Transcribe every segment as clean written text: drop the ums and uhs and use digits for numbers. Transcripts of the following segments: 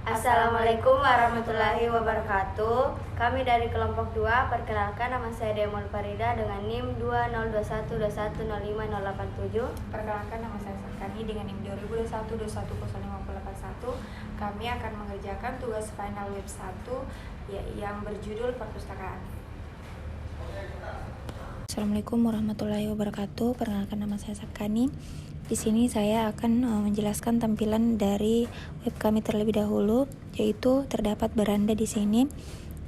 Assalamualaikum warahmatullahi wabarakatuh. Kami dari kelompok 2, perkenalkan nama saya Demol Farida dengan NIM 2021210587. Perkenalkan nama saya Sakani dengan NIM 2021210581. Kami akan mengerjakan tugas final web 1 yang berjudul perpustakaan. Assalamualaikum warahmatullahi wabarakatuh. Perkenalkan nama saya Sakani. Di sini saya akan menjelaskan tampilan dari web kami terlebih dahulu, yaitu terdapat beranda di sini.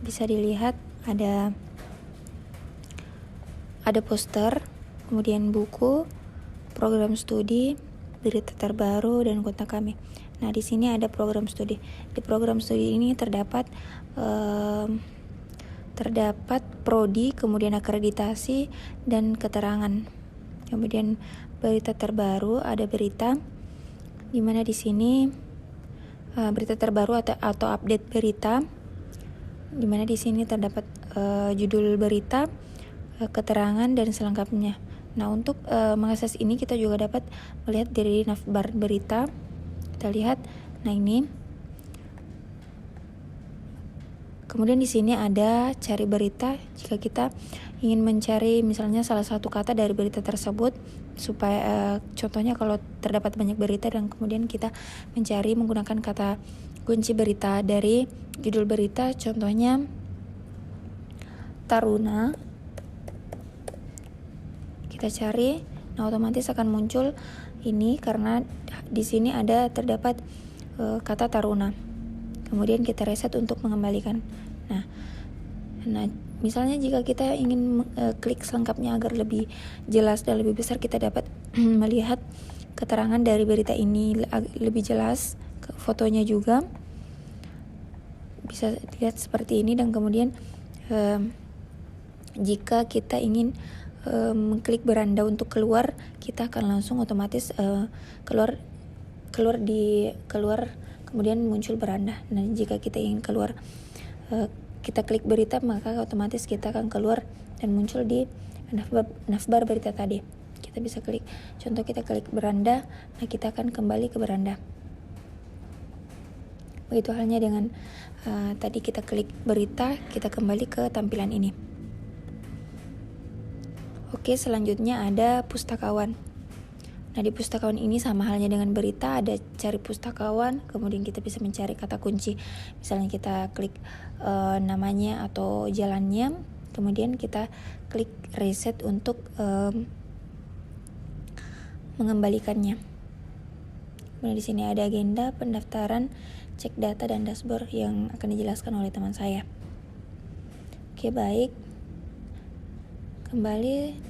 Bisa dilihat ada poster, kemudian buku, program studi, berita terbaru, dan kontak kami. Nah, di sini ada program studi. Di program studi ini terdapat prodi, kemudian akreditasi dan keterangan. Kemudian berita terbaru, ada berita di mana di sini berita terbaru atau update berita, di mana di sini terdapat judul berita, keterangan dan selengkapnya. Nah, untuk mengakses ini kita juga dapat melihat dari navbar berita. Kita lihat, nah ini. Kemudian di sini ada cari berita. Jika kita ingin mencari misalnya salah satu kata dari berita tersebut, supaya contohnya kalau terdapat banyak berita dan kemudian kita mencari menggunakan kata kunci berita dari judul berita, contohnya Taruna. Kita cari, nah otomatis akan muncul ini karena di sini terdapat kata Taruna. Kemudian kita reset untuk mengembalikan. Nah, misalnya jika kita ingin klik selengkapnya agar lebih jelas dan lebih besar, kita dapat melihat keterangan dari berita ini lebih jelas, fotonya juga bisa dilihat seperti ini. Dan kemudian jika kita ingin klik beranda untuk keluar, kita akan langsung otomatis keluar, kemudian muncul beranda. Nah, jika kita ingin keluar, kita klik berita, maka otomatis kita akan keluar dan muncul di navbar berita tadi. Kita bisa klik, contoh kita klik beranda, nah kita akan kembali ke beranda. Begitu halnya dengan tadi kita klik berita, kita kembali ke tampilan ini. Oke, selanjutnya ada pustakawan. Nah, di pustakawan ini sama halnya dengan berita, ada cari pustakawan, kemudian kita bisa mencari kata kunci. Misalnya kita klik namanya atau jalannya, kemudian kita klik reset untuk mengembalikannya. Kemudian di sini ada agenda, pendaftaran, cek data dan dashboard yang akan dijelaskan oleh teman saya. Oke, baik. Kembali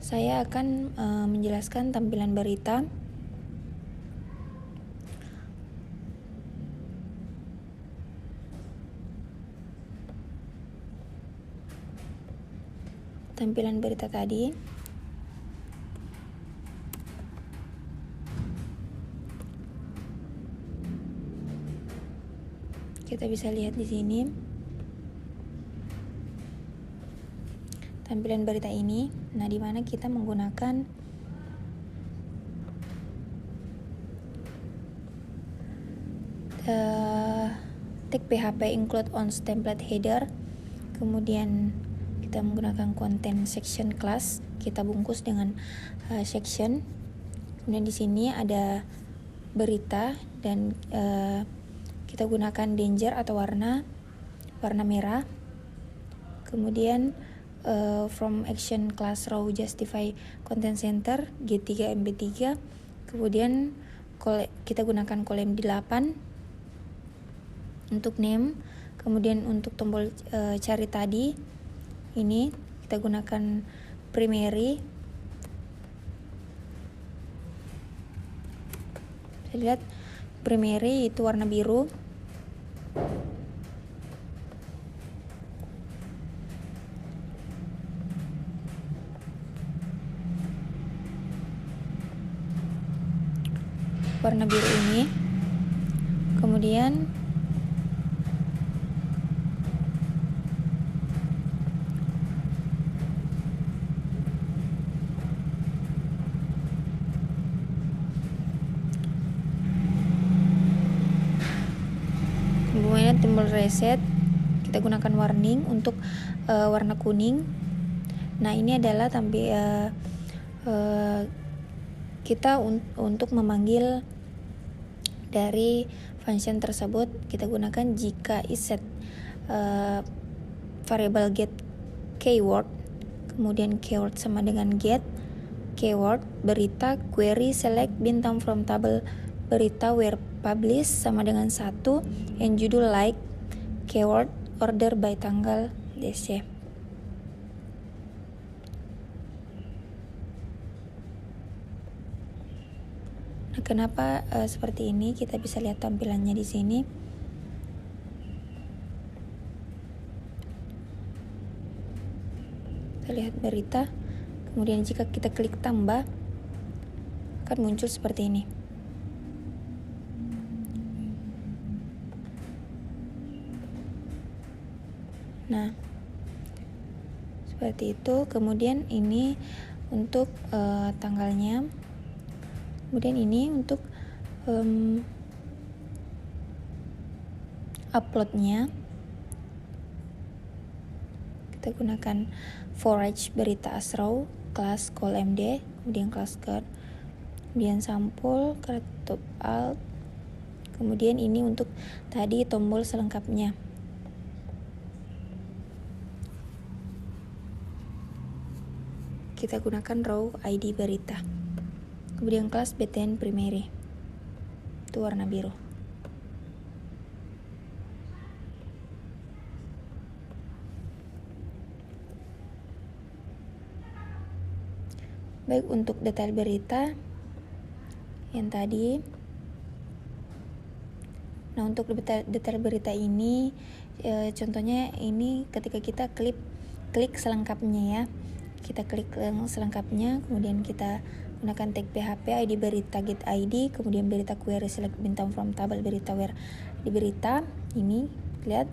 saya akan menjelaskan tampilan berita. Tampilan berita tadi. Kita bisa lihat di sini. Tampilan berita ini, nah di mana kita menggunakan tag PHP include on template header, kemudian kita menggunakan content section class, kita bungkus dengan section. Kemudian di sini ada berita dan kita gunakan danger atau warna merah. Kemudian from action class row justify content center G3 MB3. Kemudian kita gunakan kolom 8 untuk name. Kemudian untuk tombol cari tadi ini kita gunakan primary. Bisa lihat primary itu warna biru. Warna biru ini. Kemudian gunakan tombol reset, kita gunakan warning untuk warna kuning. Nah, ini adalah kita untuk memanggil dari function tersebut. Kita gunakan jika is set variable get keyword, kemudian keyword sama dengan get keyword, berita query select bintang from table berita where publish sama dengan 1, and judul like keyword order by tanggal DC. Nah, kenapa seperti ini? Kita bisa lihat tampilannya di sini. Kita lihat berita, kemudian jika kita klik tambah akan muncul seperti ini. Nah, seperti itu. Kemudian ini untuk tanggalnya, kemudian ini untuk uploadnya. Kita gunakan forage berita asrow, kelas call md, kemudian kelas guard, kemudian sampul, ketuk alt, kemudian ini untuk tadi tombol selengkapnya. Kita gunakan row ID berita, kemudian kelas btn primary, itu warna biru. Baik, untuk detail berita yang tadi. Nah, untuk detail berita ini contohnya ini ketika kita klik selengkapnya ya. Kita klik selengkapnya, kemudian kita gunakan tag PHP ID berita get ID, kemudian berita query select bintang from table berita where di berita ini lihat.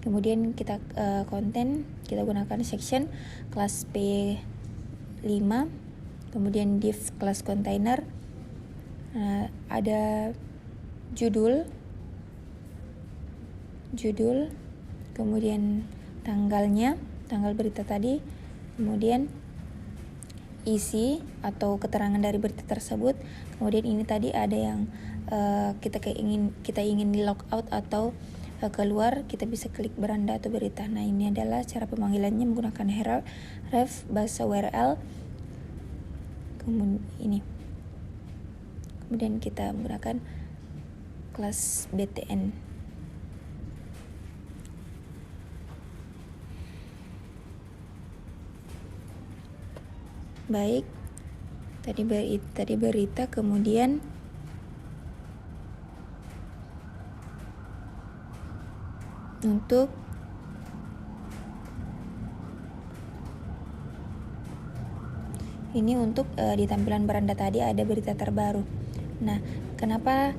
Kemudian kita konten, kita gunakan section kelas P5, kemudian div kelas container, ada judul, kemudian tanggalnya, tanggal berita tadi, kemudian isi atau keterangan dari berita tersebut. Kemudian ini tadi ada yang kita ingin di log out atau keluar, kita bisa klik beranda atau berita. Nah, ini adalah cara pemanggilannya menggunakan ref bahasa URL. Kemudian kita menggunakan kelas btn. Baik, tadi berita, kemudian untuk ini untuk di tampilan beranda tadi ada berita terbaru. Nah, kenapa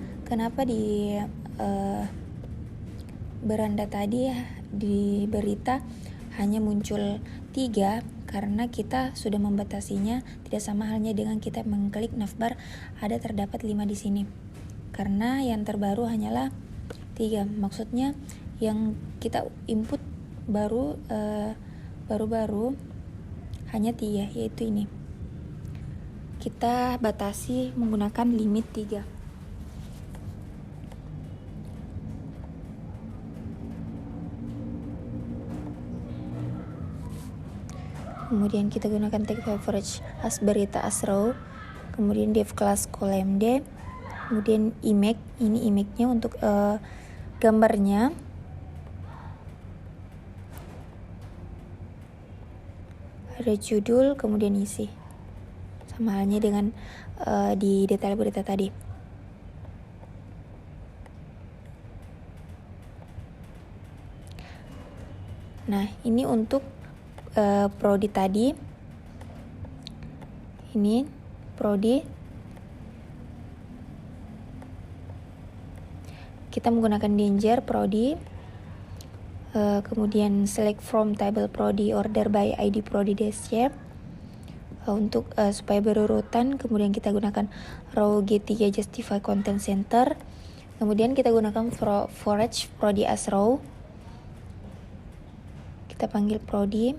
di beranda tadi di berita hanya muncul 3? Karena kita sudah membatasinya, tidak sama halnya dengan kita mengklik navbar ada terdapat 5 di sini. Karena yang terbaru hanyalah 3. Maksudnya yang kita input baru-baru hanya 3, yaitu ini. Kita batasi menggunakan limit 3. Kemudian kita gunakan tag coverage as berita as row, kemudian div class column-d, kemudian image, ini image-nya untuk gambarnya. Ada judul, kemudian isi. Sama halnya dengan di detail berita tadi. Nah, ini untuk prodi tadi. Ini prodi. Kita menggunakan danger prodi. Kemudian select from table prodi order by ID prodi dash untuk supaya berurutan. Kemudian kita gunakan row G3 justify content center, Kemudian kita gunakan forage prodi as row. Kita panggil prodi.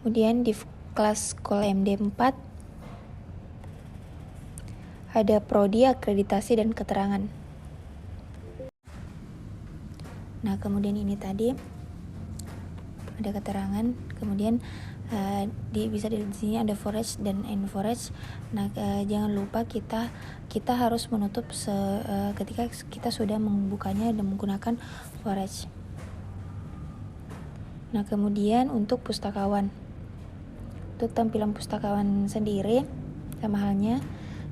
Kemudian div class call md4 ada prodi, akreditasi, dan keterangan. Nah, kemudian ini tadi ada keterangan. Kemudian bisa di sini ada forage dan end forage. Nah, jangan lupa kita harus menutup ketika kita sudah membukanya dan menggunakan forage. Nah, kemudian untuk pustakawan. Untuk tampilan pustakawan sendiri sama halnya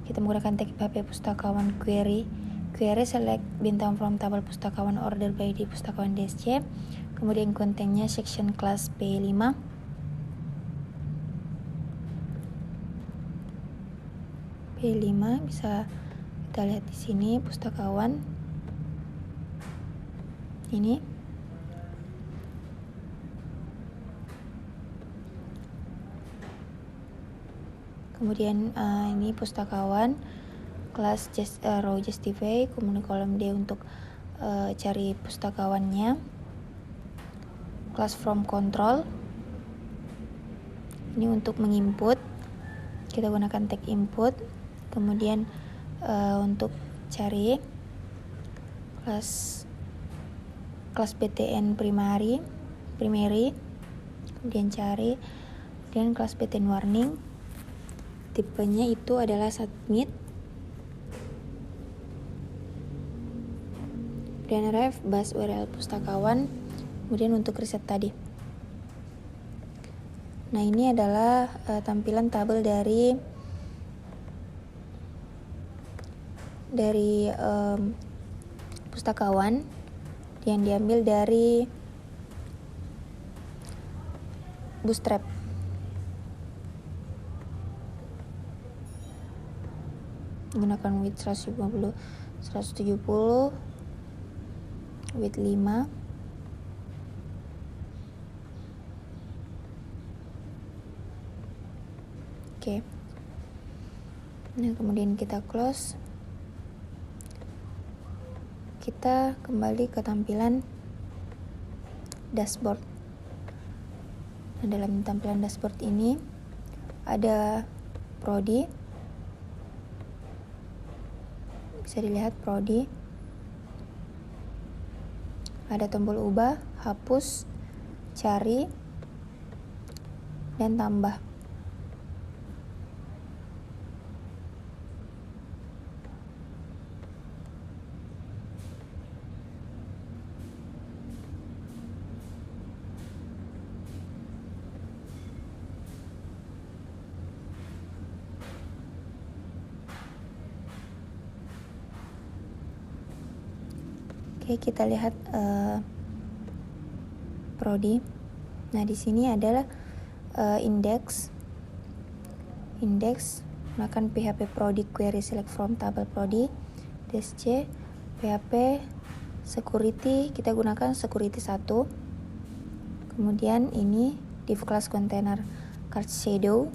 kita menggunakan tag PHP pustakawan query select bintang from tabel pustakawan order by di pustakawan DSC. Kemudian kontennya section class P5. P5 bisa kita lihat di sini pustakawan ini. Kemudian ini pustakawan kelas row justify, kemudian kolom D untuk cari pustakawannya. Kelas from control ini untuk menginput, kita gunakan tag input. Kemudian untuk cari kelas BTN primary, kemudian cari, kemudian kelas BTN warning. Tipenya itu adalah submit. Dan ref bus URL pustakawan. Kemudian untuk riset tadi. Nah, ini adalah tampilan tabel dari pustakawan yang diambil dari Bootstrap. Menggunakan width 170, width 5. Oke. Nah, kemudian kita close. Kita kembali ke tampilan dashboard. Nah, dalam tampilan dashboard ini ada prodi. Bisa dilihat prodi. Ada tombol ubah, hapus, cari, dan tambah. Oke, kita lihat prodi. Nah, di sini adalah index menggunakan PHP prodi query select from tabel prodi DSC. PHP security kita gunakan security 1. Kemudian ini div class container card shadow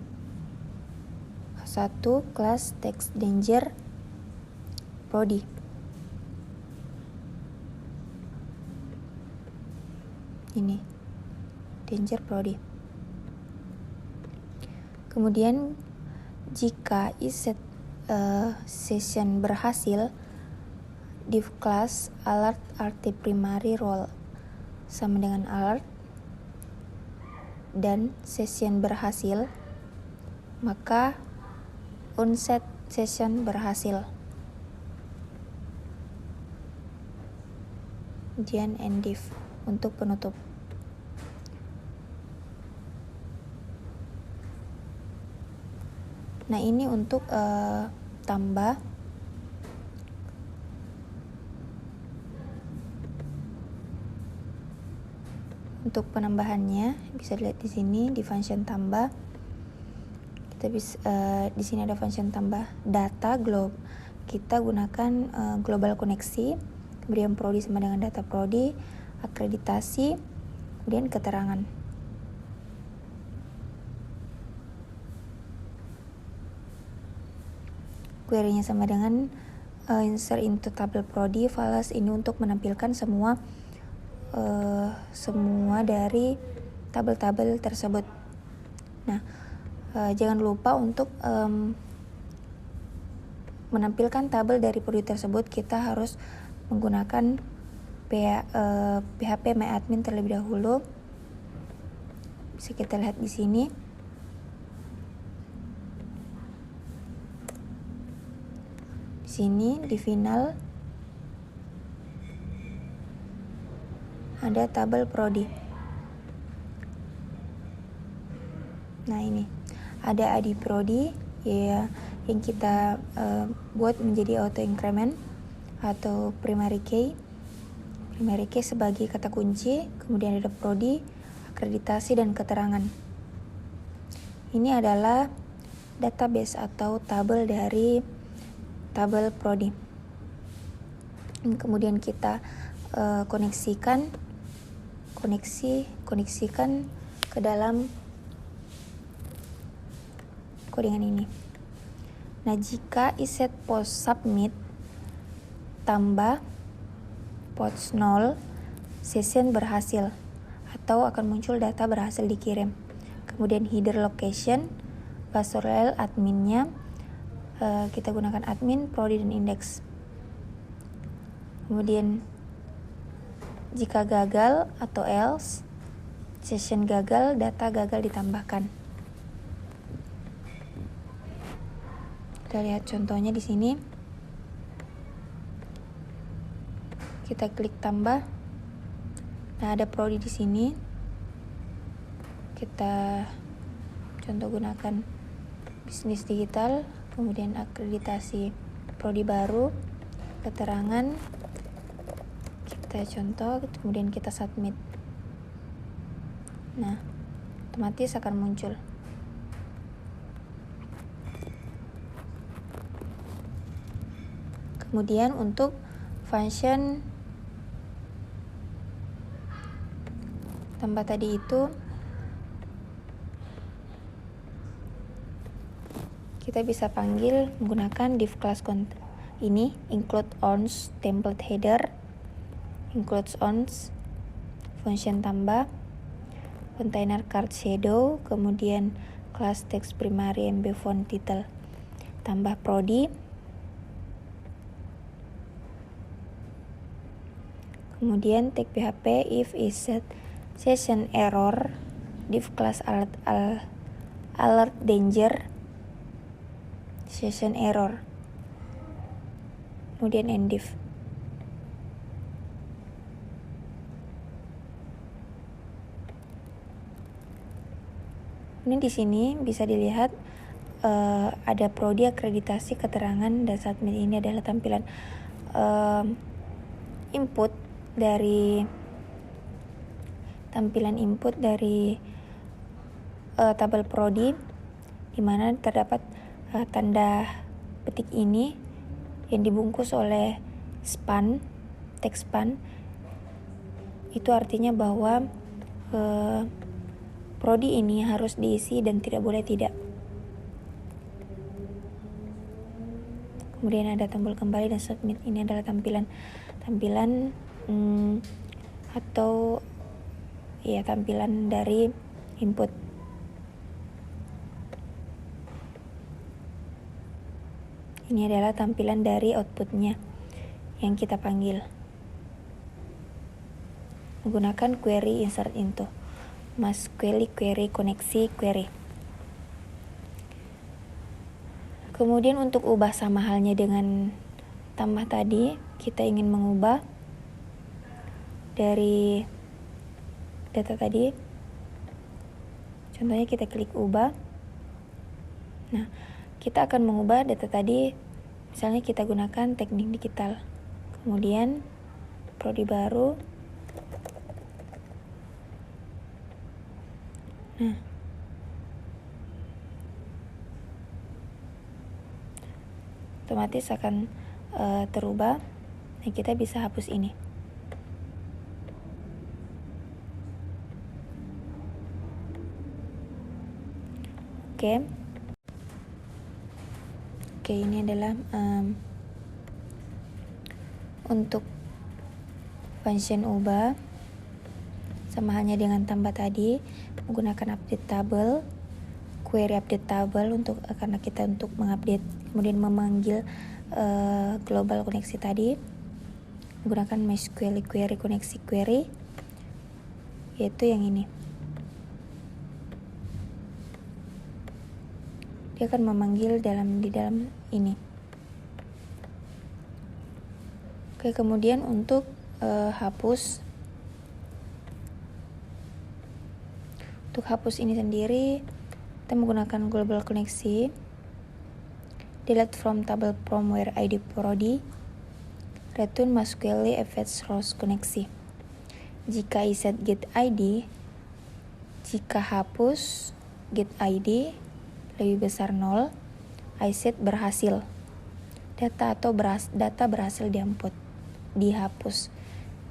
1, class text danger prodi. Ini danger prodi. Kemudian jika is session berhasil, div class alert rt primary role sama dengan alert, dan session berhasil maka onset session berhasil. Kemudian end div untuk penutup. Nah, ini untuk tambah. Untuk penambahannya bisa dilihat di sini di function tambah. Kita bisa di sini ada function tambah data globe. Kita gunakan global koneksi, kemudian prodi sama dengan data prodi, akreditasi, kemudian keterangan. query-nya sama dengan insert into table prodi files ini untuk menampilkan semua dari tabel-tabel tersebut. Nah, jangan lupa untuk menampilkan tabel dari prodi tersebut, kita harus menggunakan PHP MyAdmin terlebih dahulu. Bisa kita lihat di sini. Di sini di final ada tabel prodi. Nah, ini ada ID prodi ya, yang kita buat menjadi auto increment atau primary key sebagai kata kunci. Kemudian ada prodi, akreditasi, dan keterangan. Ini adalah database atau tabel dari tabel prodi. Kemudian kita koneksikan ke dalam codingan ini. Nah, jika iset post submit tambah post 0, session berhasil atau akan muncul data berhasil dikirim. Kemudian header location, bus URL adminnya, kita gunakan admin, prodi, dan index. Kemudian jika gagal atau else, session gagal, data gagal ditambahkan. Kita lihat contohnya di sini. Kita klik tambah. Nah, ada prodi di sini. Kita contoh gunakan bisnis digital, kemudian akreditasi prodi baru, keterangan. Kita contoh, kemudian kita submit. Nah, otomatis akan muncul. Kemudian untuk function tambah tadi itu, kita bisa panggil menggunakan div class ini, include ons template header, includes ons function tambah, container card shadow, kemudian class text primary mb font title, tambah prodi, kemudian tag PHP if is session error, div class alert danger, session error, kemudian enddiv. Ini di sini bisa dilihat ada prodi, akreditasi, keterangan, dan submit. Ini adalah tampilan input dari tabel prodi, di mana terdapat tanda petik ini yang dibungkus oleh span, teks span. Itu artinya bahwa prodi ini harus diisi dan tidak boleh tidak. Kemudian ada tombol kembali dan submit. Ini adalah tampilan tampilan dari input. Ini adalah tampilan dari outputnya yang kita panggil menggunakan query insert into, MySQL query, koneksi query. Kemudian untuk ubah sama halnya dengan tambah tadi, kita ingin mengubah dari data tadi. Contohnya kita klik ubah. Nah, kita akan mengubah data tadi. Misalnya kita gunakan teknik digital. Kemudian prodi baru. Nah, otomatis akan terubah. Nah, kita bisa hapus ini. Oke. Oke, ini adalah untuk function ubah, sama halnya dengan tambah tadi, menggunakan update table, query update table karena kita untuk mengupdate, kemudian memanggil global koneksi tadi, menggunakan MySQL query koneksi query, yaitu yang ini. Dia akan memanggil di dalam ini. Oke, kemudian untuk hapus. Untuk hapus ini sendiri, kita menggunakan global koneksi, delete from table from where id prodi, return MySQL fetch source koneksi. Jika iset get id, jika hapus get id lebih besar 0, iset berhasil. Data berhasil dihapus.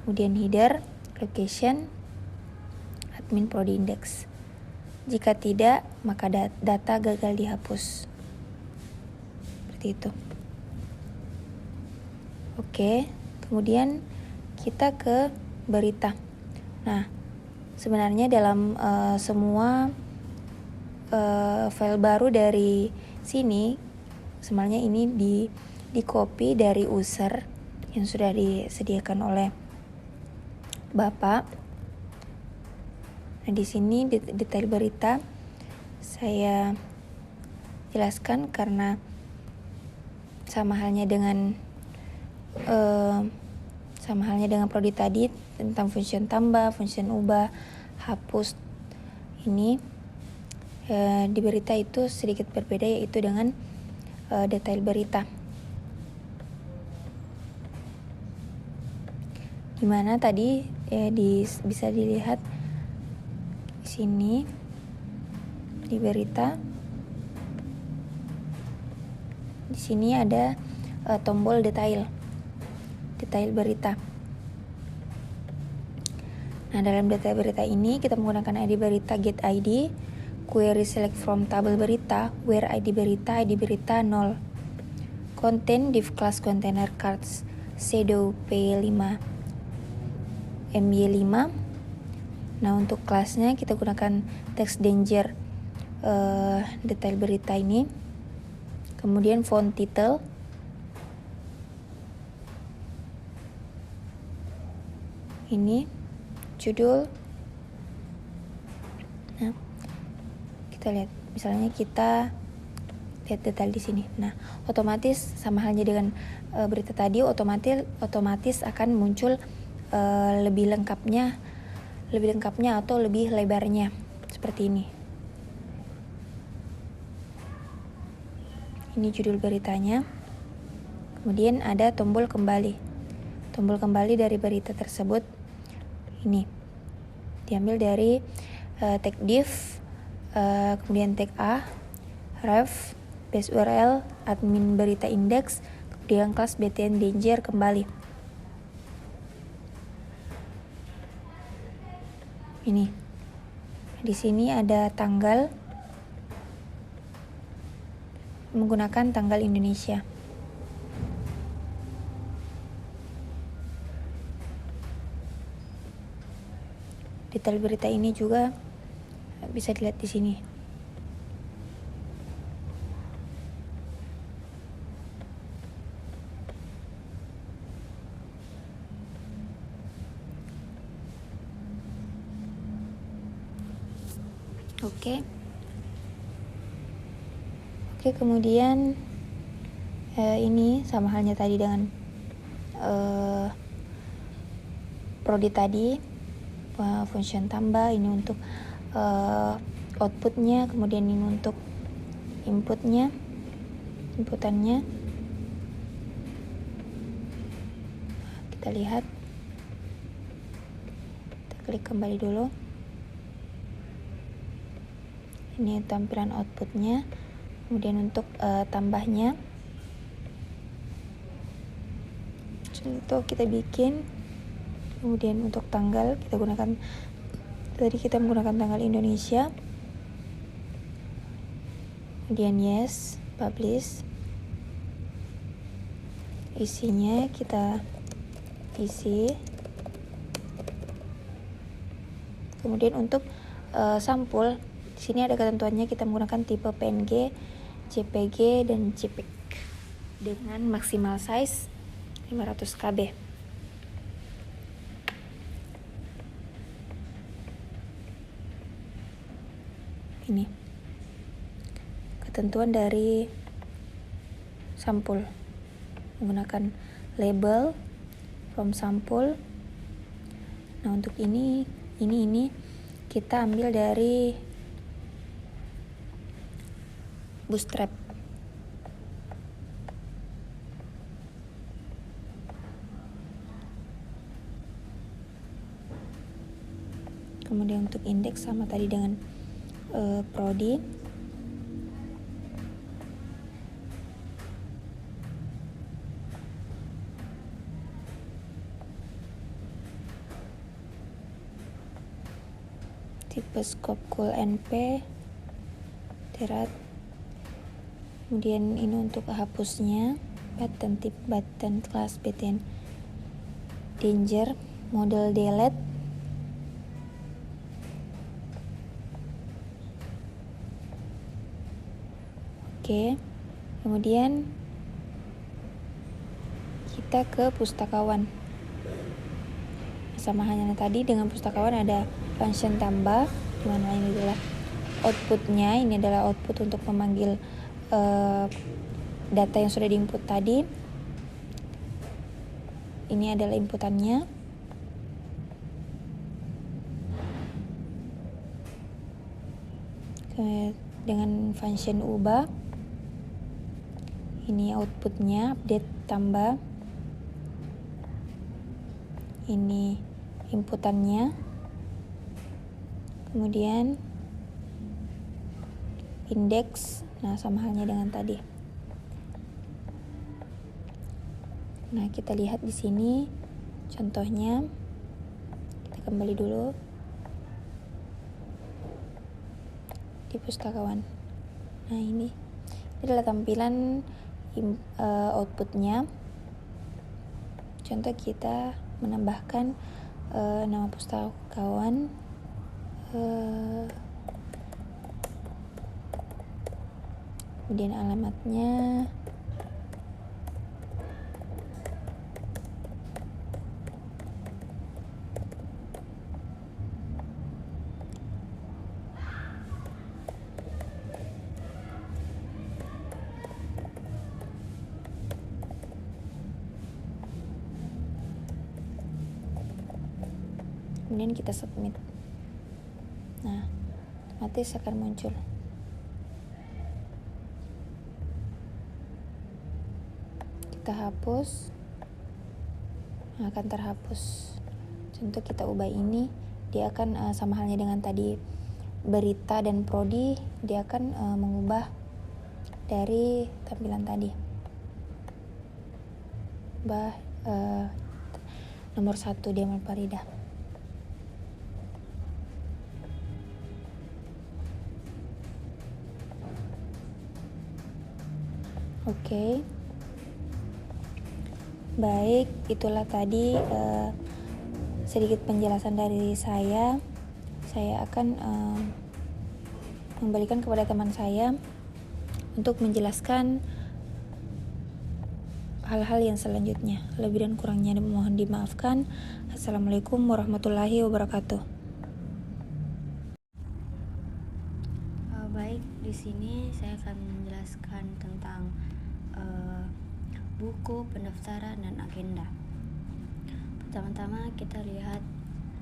Kemudian header, location, admin prodi index. Jika tidak, maka data gagal dihapus. Seperti itu. Oke, kemudian kita ke berita. Nah, sebenarnya dalam semua file baru dari sini, sebenarnya ini di copy dari user yang sudah disediakan oleh Bapak. Nah, di sini detail berita saya jelaskan karena sama halnya dengan prodi tadi tentang function tambah, function ubah, hapus. Ini di berita itu sedikit berbeda, yaitu dengan detail berita. Dimana tadi bisa dilihat sini di berita, di sini ada tombol detail berita. Nah, dalam detail berita ini kita menggunakan ID berita get ID, query select from table berita, where ID berita 0, contain div class container cards shadow P5 MY5. Nah, untuk kelasnya kita gunakan text danger detail berita ini. Kemudian font title. Ini judul. Nah, kita lihat, misalnya kita lihat detail di sini. Nah, otomatis sama halnya dengan berita tadi, otomatis akan muncul lebih lengkapnya atau lebih lebarnya seperti ini. Ini judul beritanya. Kemudian ada tombol kembali. Tombol kembali dari berita tersebut ini diambil dari tag div, kemudian tag A, ref, base URL, admin berita index, kemudian kelas btn danger kembali. Ini di sini ada tanggal, menggunakan tanggal Indonesia. Detail berita ini juga bisa dilihat di sini. Oke, kemudian ini sama halnya tadi dengan prodi tadi, function tambah. Ini untuk outputnya, kemudian ini untuk inputannya. Kita lihat, kita klik kembali dulu. Ini tampilan outputnya. Kemudian untuk tambahnya, contoh kita bikin. Kemudian untuk tanggal kita menggunakan tanggal Indonesia. Kemudian yes, publish. isinya kita isi. Kemudian untuk sampul, di sini ada ketentuannya, kita menggunakan tipe PNG, JPG, dan JPEG dengan maksimal size 500 KB. Ini ketentuan dari sampul, menggunakan label from sampul. Nah, untuk ini kita ambil dari bootstrap. Kemudian untuk indeks sama tadi dengan prodi. Tipe scope cool NP terat. Kemudian ini untuk hapusnya, button tip button class btn danger model delete. Oke, kemudian kita ke pustakawan. Sama halnya tadi dengan pustakawan ada function tambah, dimana ini adalah outputnya. Ini adalah output untuk memanggil data yang sudah diinput tadi. Ini adalah inputannya. Dengan function ubah, ini outputnya, update tambah. Ini inputannya. Kemudian indeks, nah sama halnya dengan tadi. Nah, kita lihat di sini contohnya. Kita kembali dulu di pustakawan. Nah, ini adalah tampilan outputnya. Contoh, kita menambahkan nama pustakawan, kemudian alamatnya, kemudian kita submit. Nah, otomatis akan muncul. Kita hapus, akan terhapus. Contoh, kita ubah ini, dia akan sama halnya dengan tadi berita dan prodi, dia akan mengubah dari tampilan tadi. Ubah nomor 1 Diamal Farida. Oke. Baik, itulah tadi sedikit penjelasan dari saya. Saya akan memberikan kepada teman saya untuk menjelaskan hal-hal yang selanjutnya. Lebih dan kurangnya mohon dimaafkan. Assalamualaikum warahmatullahi wabarakatuh. Baik, di sini saya akan menjelaskan tentang buku, pendaftaran, dan agenda. Pertama-tama kita lihat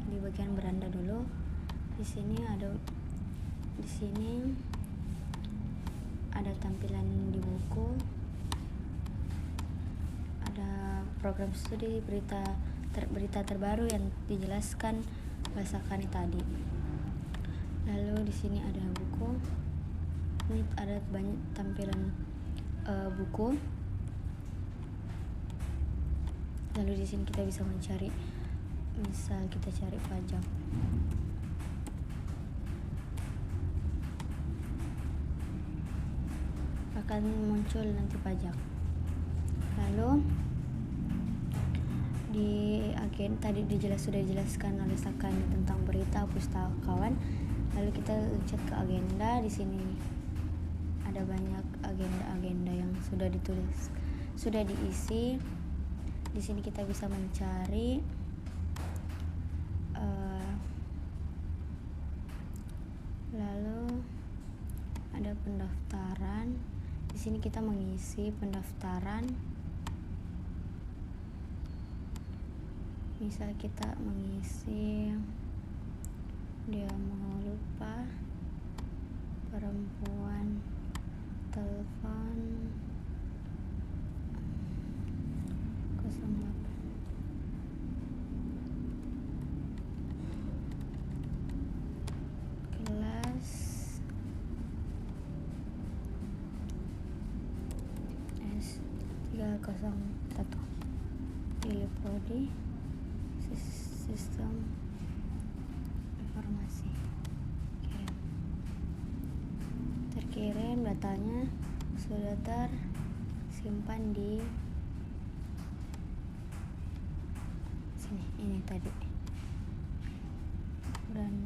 di bagian beranda dulu. Di sini ada tampilan di buku, ada program studi, berita terbaru yang dijelaskan bahasakan tadi. Lalu di sini ada buku. Ini ada banyak tampilan buku. Lalu di sini kita bisa mencari, misal kita cari pajak. Akan muncul nanti pajak. Lalu tadi sudah dijelaskan oleh Sakani tentang berita pustakawan. Lalu kita loncat ke agenda. Di sini ada banyak agenda-agenda yang sudah ditulis, sudah diisi. Di sini kita bisa mencari lalu ada pendaftaran. Di sini kita mengisi pendaftaran. Misal kita mengisi dia mau lupa perempuan telepon 08 kelas S301 pilih prodi sistem informasi. Terkirim datanya sudah tersimpan di sini, ini tadi. Dan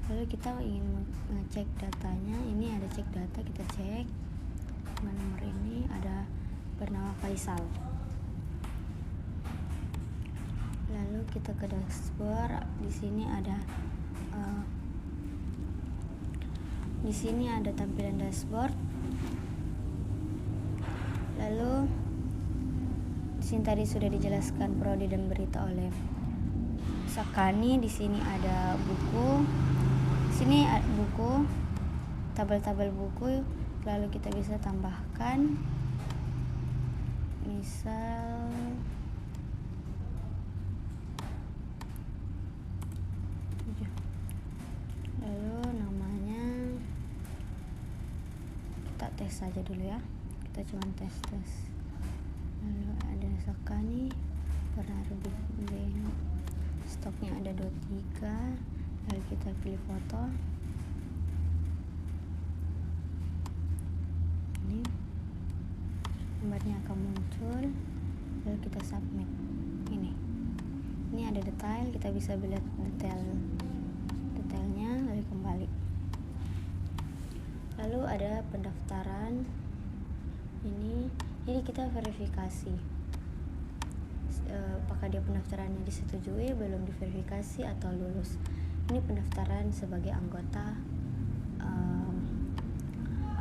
lalu kita ingin ngecek datanya. Ini ada cek data, kita cek dengan nomor ini. Ada bernama Faisal. Lalu kita ke dashboard. Di sini ada tampilan dashboard. Lalu di sini tadi sudah dijelaskan prodi dan berita oleh Sakani. Di sini ada buku. Di sini ada buku, tabel-tabel buku. Lalu kita bisa tambahkan, misal lalu namanya kita tes saja dulu ya, kita cuma tes. Lalu ada Sakani, penerbit bank, stoknya ada 23. Lalu kita pilih foto, ini gambarnya akan muncul. Lalu kita submit. Ini ada detail, kita bisa lihat detailnya. Lalu kembali. Lalu ada pendaftaran. Ini kita verifikasi apakah dia pendaftarannya disetujui, belum diverifikasi, atau lulus. Ini pendaftaran sebagai anggota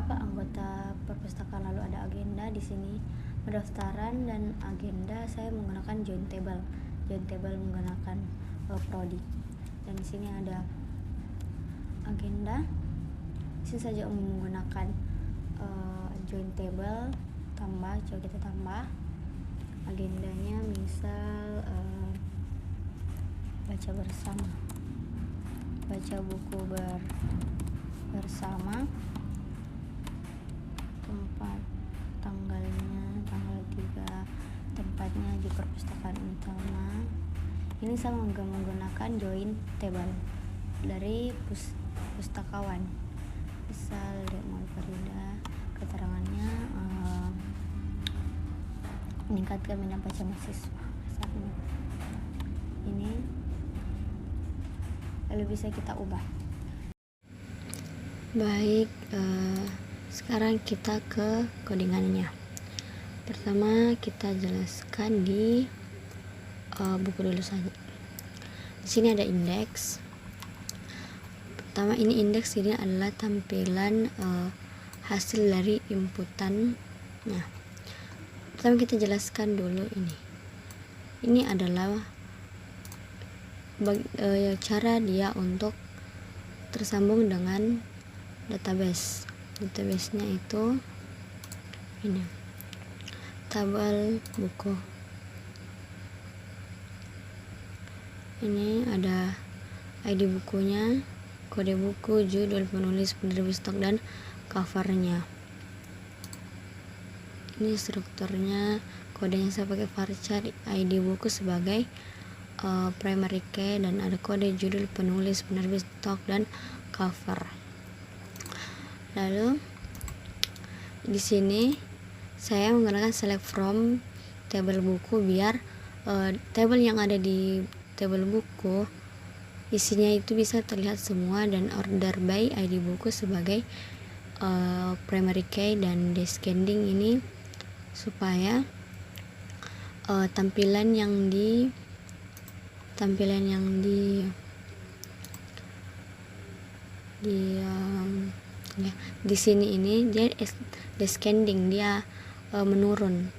anggota perpustakaan. Lalu ada agenda. Di sini pendaftaran dan agenda saya menggunakan join table menggunakan prodi. Dan di sini ada agenda. Di sini saja menggunakan join table, coba kita tambah agendanya, misal baca buku bersama, tempat tanggalnya tanggal 3, tempatnya di perpustakaan utama. Ini saya menggunakan join table dari pustakawan. Misal Dekmal Farida, keterangannya meningkatkan minat baca mahasiswa. Ini lalu bisa kita ubah. Baik, sekarang kita ke codingannya. Pertama kita jelaskan di buku dulu saja. Di sini ada indeks. Pertama, ini indeks ini adalah tampilan hasil dari inputan. Nah, pertama kita jelaskan dulu ini adalah cara dia untuk tersambung dengan database-nya itu ini tabel buku. Ini ada ID bukunya, kode buku, judul, penulis, penerbit, stok, dan covernya. Ini strukturnya, kodenya saya pakai varchar, ID buku sebagai primary key, dan ada kode judul, penulis, penerbit, stok, dan cover. Lalu di sini saya menggunakan select from table buku biar tabel yang ada di tabel buku isinya itu bisa terlihat semua, dan order by ID buku sebagai primary key dan descending ini supaya tampilan yang di di sini ini dia descending, dia menurun.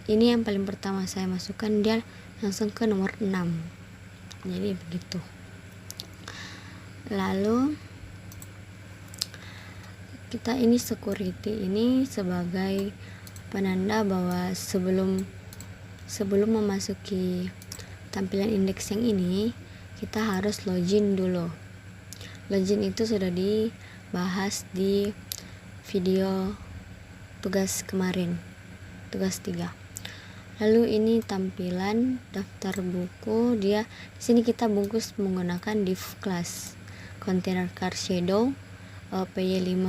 Ini yang paling pertama saya masukkan, dia langsung ke nomor 6, jadi begitu. Lalu kita ini security ini sebagai penanda bahwa sebelum memasuki tampilan indeks yang ini kita harus login dulu. Login itu sudah dibahas di video tugas kemarin, tugas 3. Lalu ini tampilan daftar buku, dia di sini kita bungkus menggunakan div class container car shadow PY5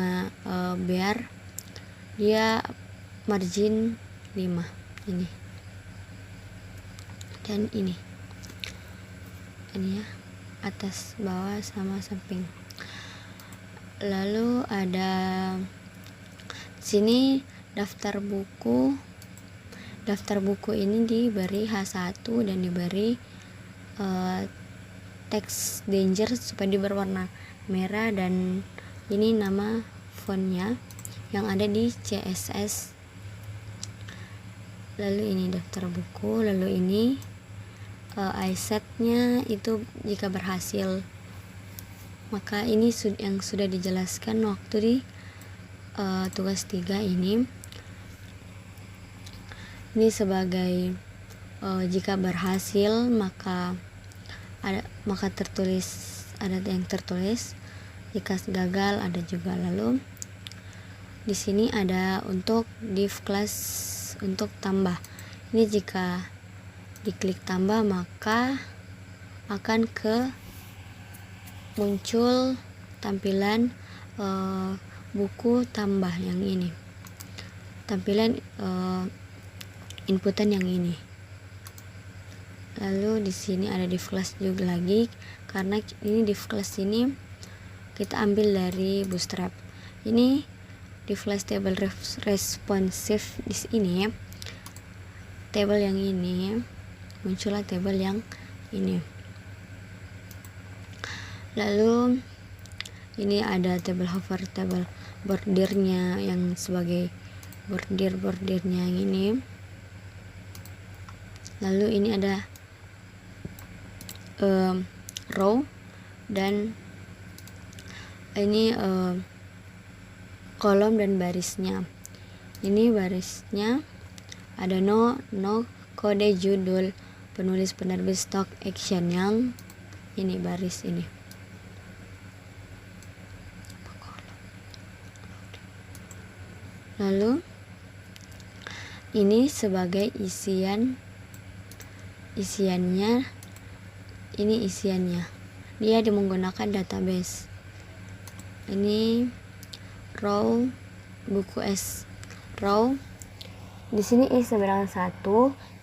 bear, dia margin 5 ini dan ini ya, atas bawah sama samping. Lalu ada sini daftar buku ini diberi H1 dan diberi teks danger supaya dia berwarna merah, dan ini nama fontnya yang ada di CSS. Lalu ini daftar buku, lalu ini iSet-nya itu jika berhasil. Maka ini yang sudah dijelaskan waktu di tugas 3 ini sebagai jika berhasil maka ada yang tertulis, jika gagal ada juga. Lalu di sini ada untuk div class untuk tambah. Ini jika diklik tambah maka akan muncul tampilan buku tambah yang ini, tampilan inputan yang ini. Lalu di sini ada div class juga lagi, karena ini div class ini kita ambil dari Bootstrap. Ini div class table responsive di sini, table yang ini muncullah table yang ini. Lalu ini ada table hover, table bordernya yang sebagai bordernya yang ini. Lalu ini ada row, dan ini kolom dan barisnya. Ini barisnya ada no kode judul penulis penerbit stock action, yang ini baris ini. Lalu ini sebagai isiannya, ini isiannya, dia menggunakan database. Ini row buku S row. Di sini i seberang 1,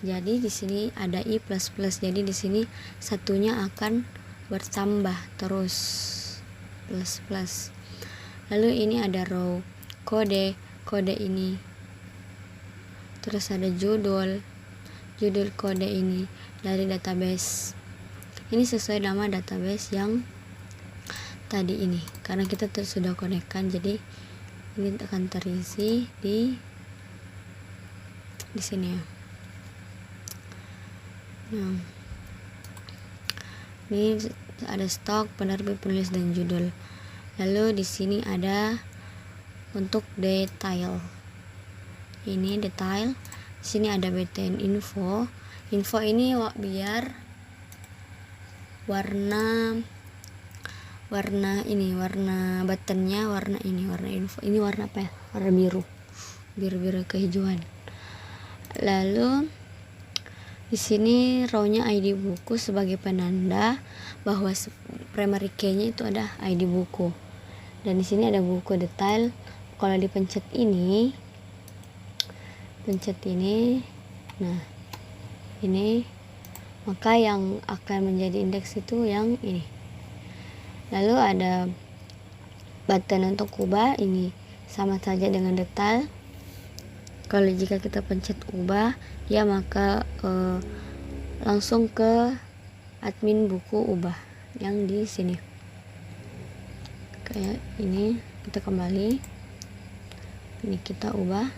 jadi di sini ada i plus plus, jadi di sini satunya akan bertambah terus plus plus. Lalu ini ada row kode ini, terus ada judul kode ini dari database. Ini sesuai nama database yang tadi ini, karena kita sudah konekkan, jadi ini akan terisi di sini ya. Nah, ini ada stok, penerbit, penulis, dan judul. Lalu di sini ada untuk detail. Ini detail. Di sini ada btn info. Info ini biar warna buttonnya warna info. Ini warna apa ya? Warna biru kehijauan. Lalu di sini row-nya ID buku sebagai penanda bahwa primary key-nya itu ada ID buku. Dan di sini ada buku detail. Kalau dipencet ini, nah ini, maka yang akan menjadi indeks itu yang ini. Lalu ada button untuk ubah, ini sama saja dengan detail. Kalau jika kita pencet ubah, ya maka langsung ke admin buku ubah yang di sini. Kayak ini, kita kembali, ini kita ubah.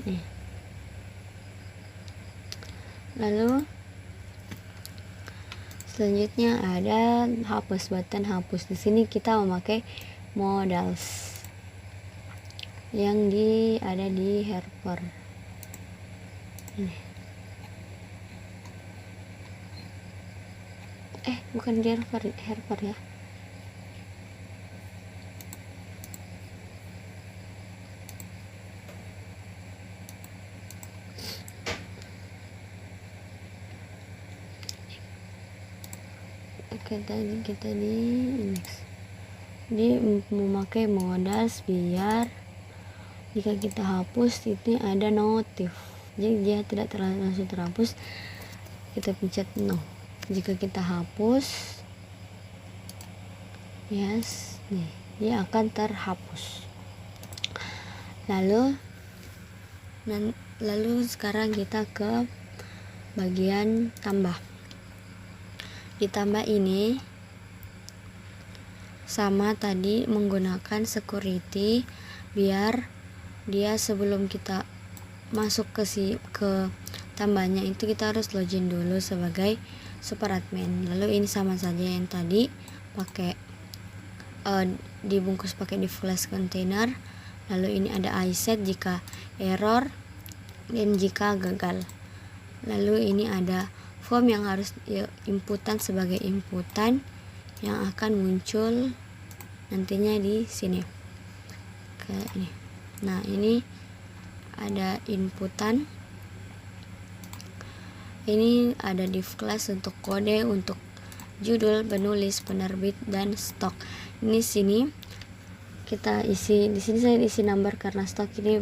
Nih. Lalu selanjutnya ada hapus, button hapus. Di sini kita memakai modals yang ada di helper. Ini. Bukan di helper ya. Kita di indeks. Dia memakai modals biar jika kita hapus itu ada notif, jadi dia tidak langsung terhapus. Kita pencet no. Jika kita hapus, yes, nih dia akan terhapus. Lalu sekarang kita ke bagian tambah. Ditambah ini sama tadi menggunakan security, biar dia sebelum kita masuk ke tambahnya itu kita harus login dulu sebagai super admin. Lalu ini sama saja yang tadi, pakai dibungkus pakai di flash container. Lalu ini ada iSet jika error dan jika gagal. Lalu ini ada form yang harus inputan sebagai inputan yang akan muncul nantinya di sini kayak ini. Nah, ini ada inputan, ini ada div class untuk kode, untuk judul, penulis, penerbit, dan stok. Ini sini kita isi, di sini saya isi number karena stok ini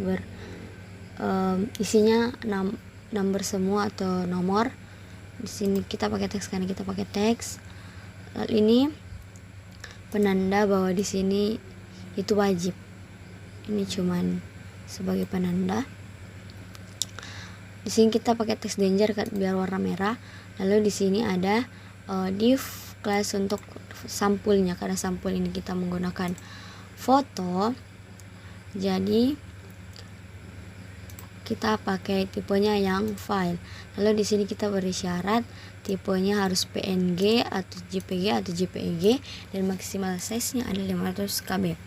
isinya number semua atau nomor. Di sini kita pakai teks karena kita pakai teks. Lalu ini penanda bahwa di sini itu wajib. Ini cuman sebagai penanda. Di sini kita pakai teks danger biar warna merah. Lalu di sini ada div class untuk sampulnya, karena sampul ini kita menggunakan foto. Jadi kita pakai tipenya yang file. Lalu di sini kita beri syarat tipenya harus PNG atau JPG atau JPEG dan maksimal size-nya ada 500 KB.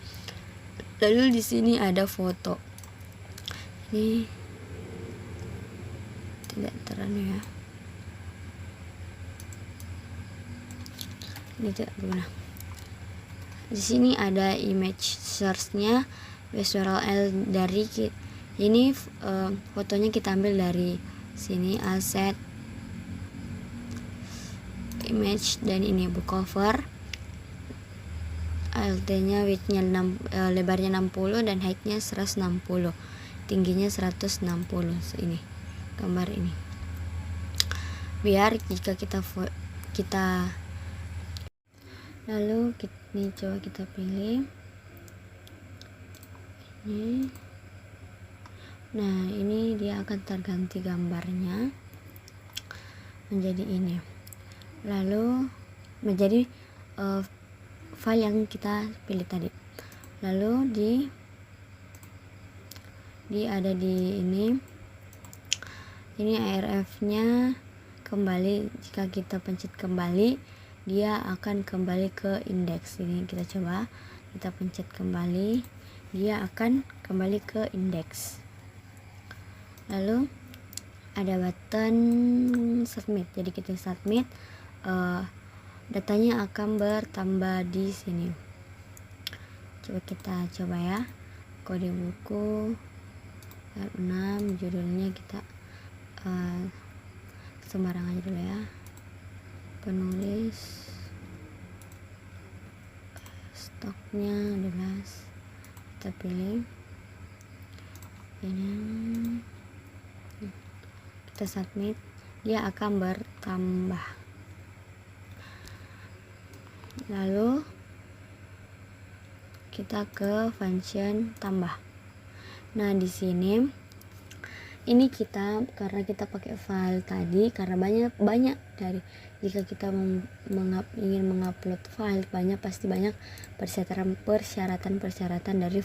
Lalu di sini ada foto. Ini tidak terang ya. Ini tidak berguna. Di sini ada image source-nya base URL dari ini fotonya kita ambil dari sini, asset, image, dan ini book cover. ALT-nya width-nya lebarnya 60 dan height-nya 160, tingginya 160. Ini gambar ini. Biar jika kita lalu ini coba kita pilih ini. Nah, ini dia akan terganti gambarnya menjadi ini. Lalu menjadi file yang kita pilih tadi. Lalu ada di ini ARF-nya kembali. Jika kita pencet kembali, dia akan kembali ke indeks. Ini kita coba, kita pencet kembali, dia akan kembali ke indeks. Lalu ada button submit. Jadi kita submit, datanya akan bertambah di sini. Coba kita coba ya. Kode buku 6, judulnya kita sembarangan aja dulu ya. Penulis, stoknya 11, kita pilih ini. kita submit, dia akan bertambah. Lalu kita ke function tambah. Nah, di sini ini kita, karena kita pakai file tadi, karena banyak dari, jika kita ingin mengupload file pasti banyak persyaratan dari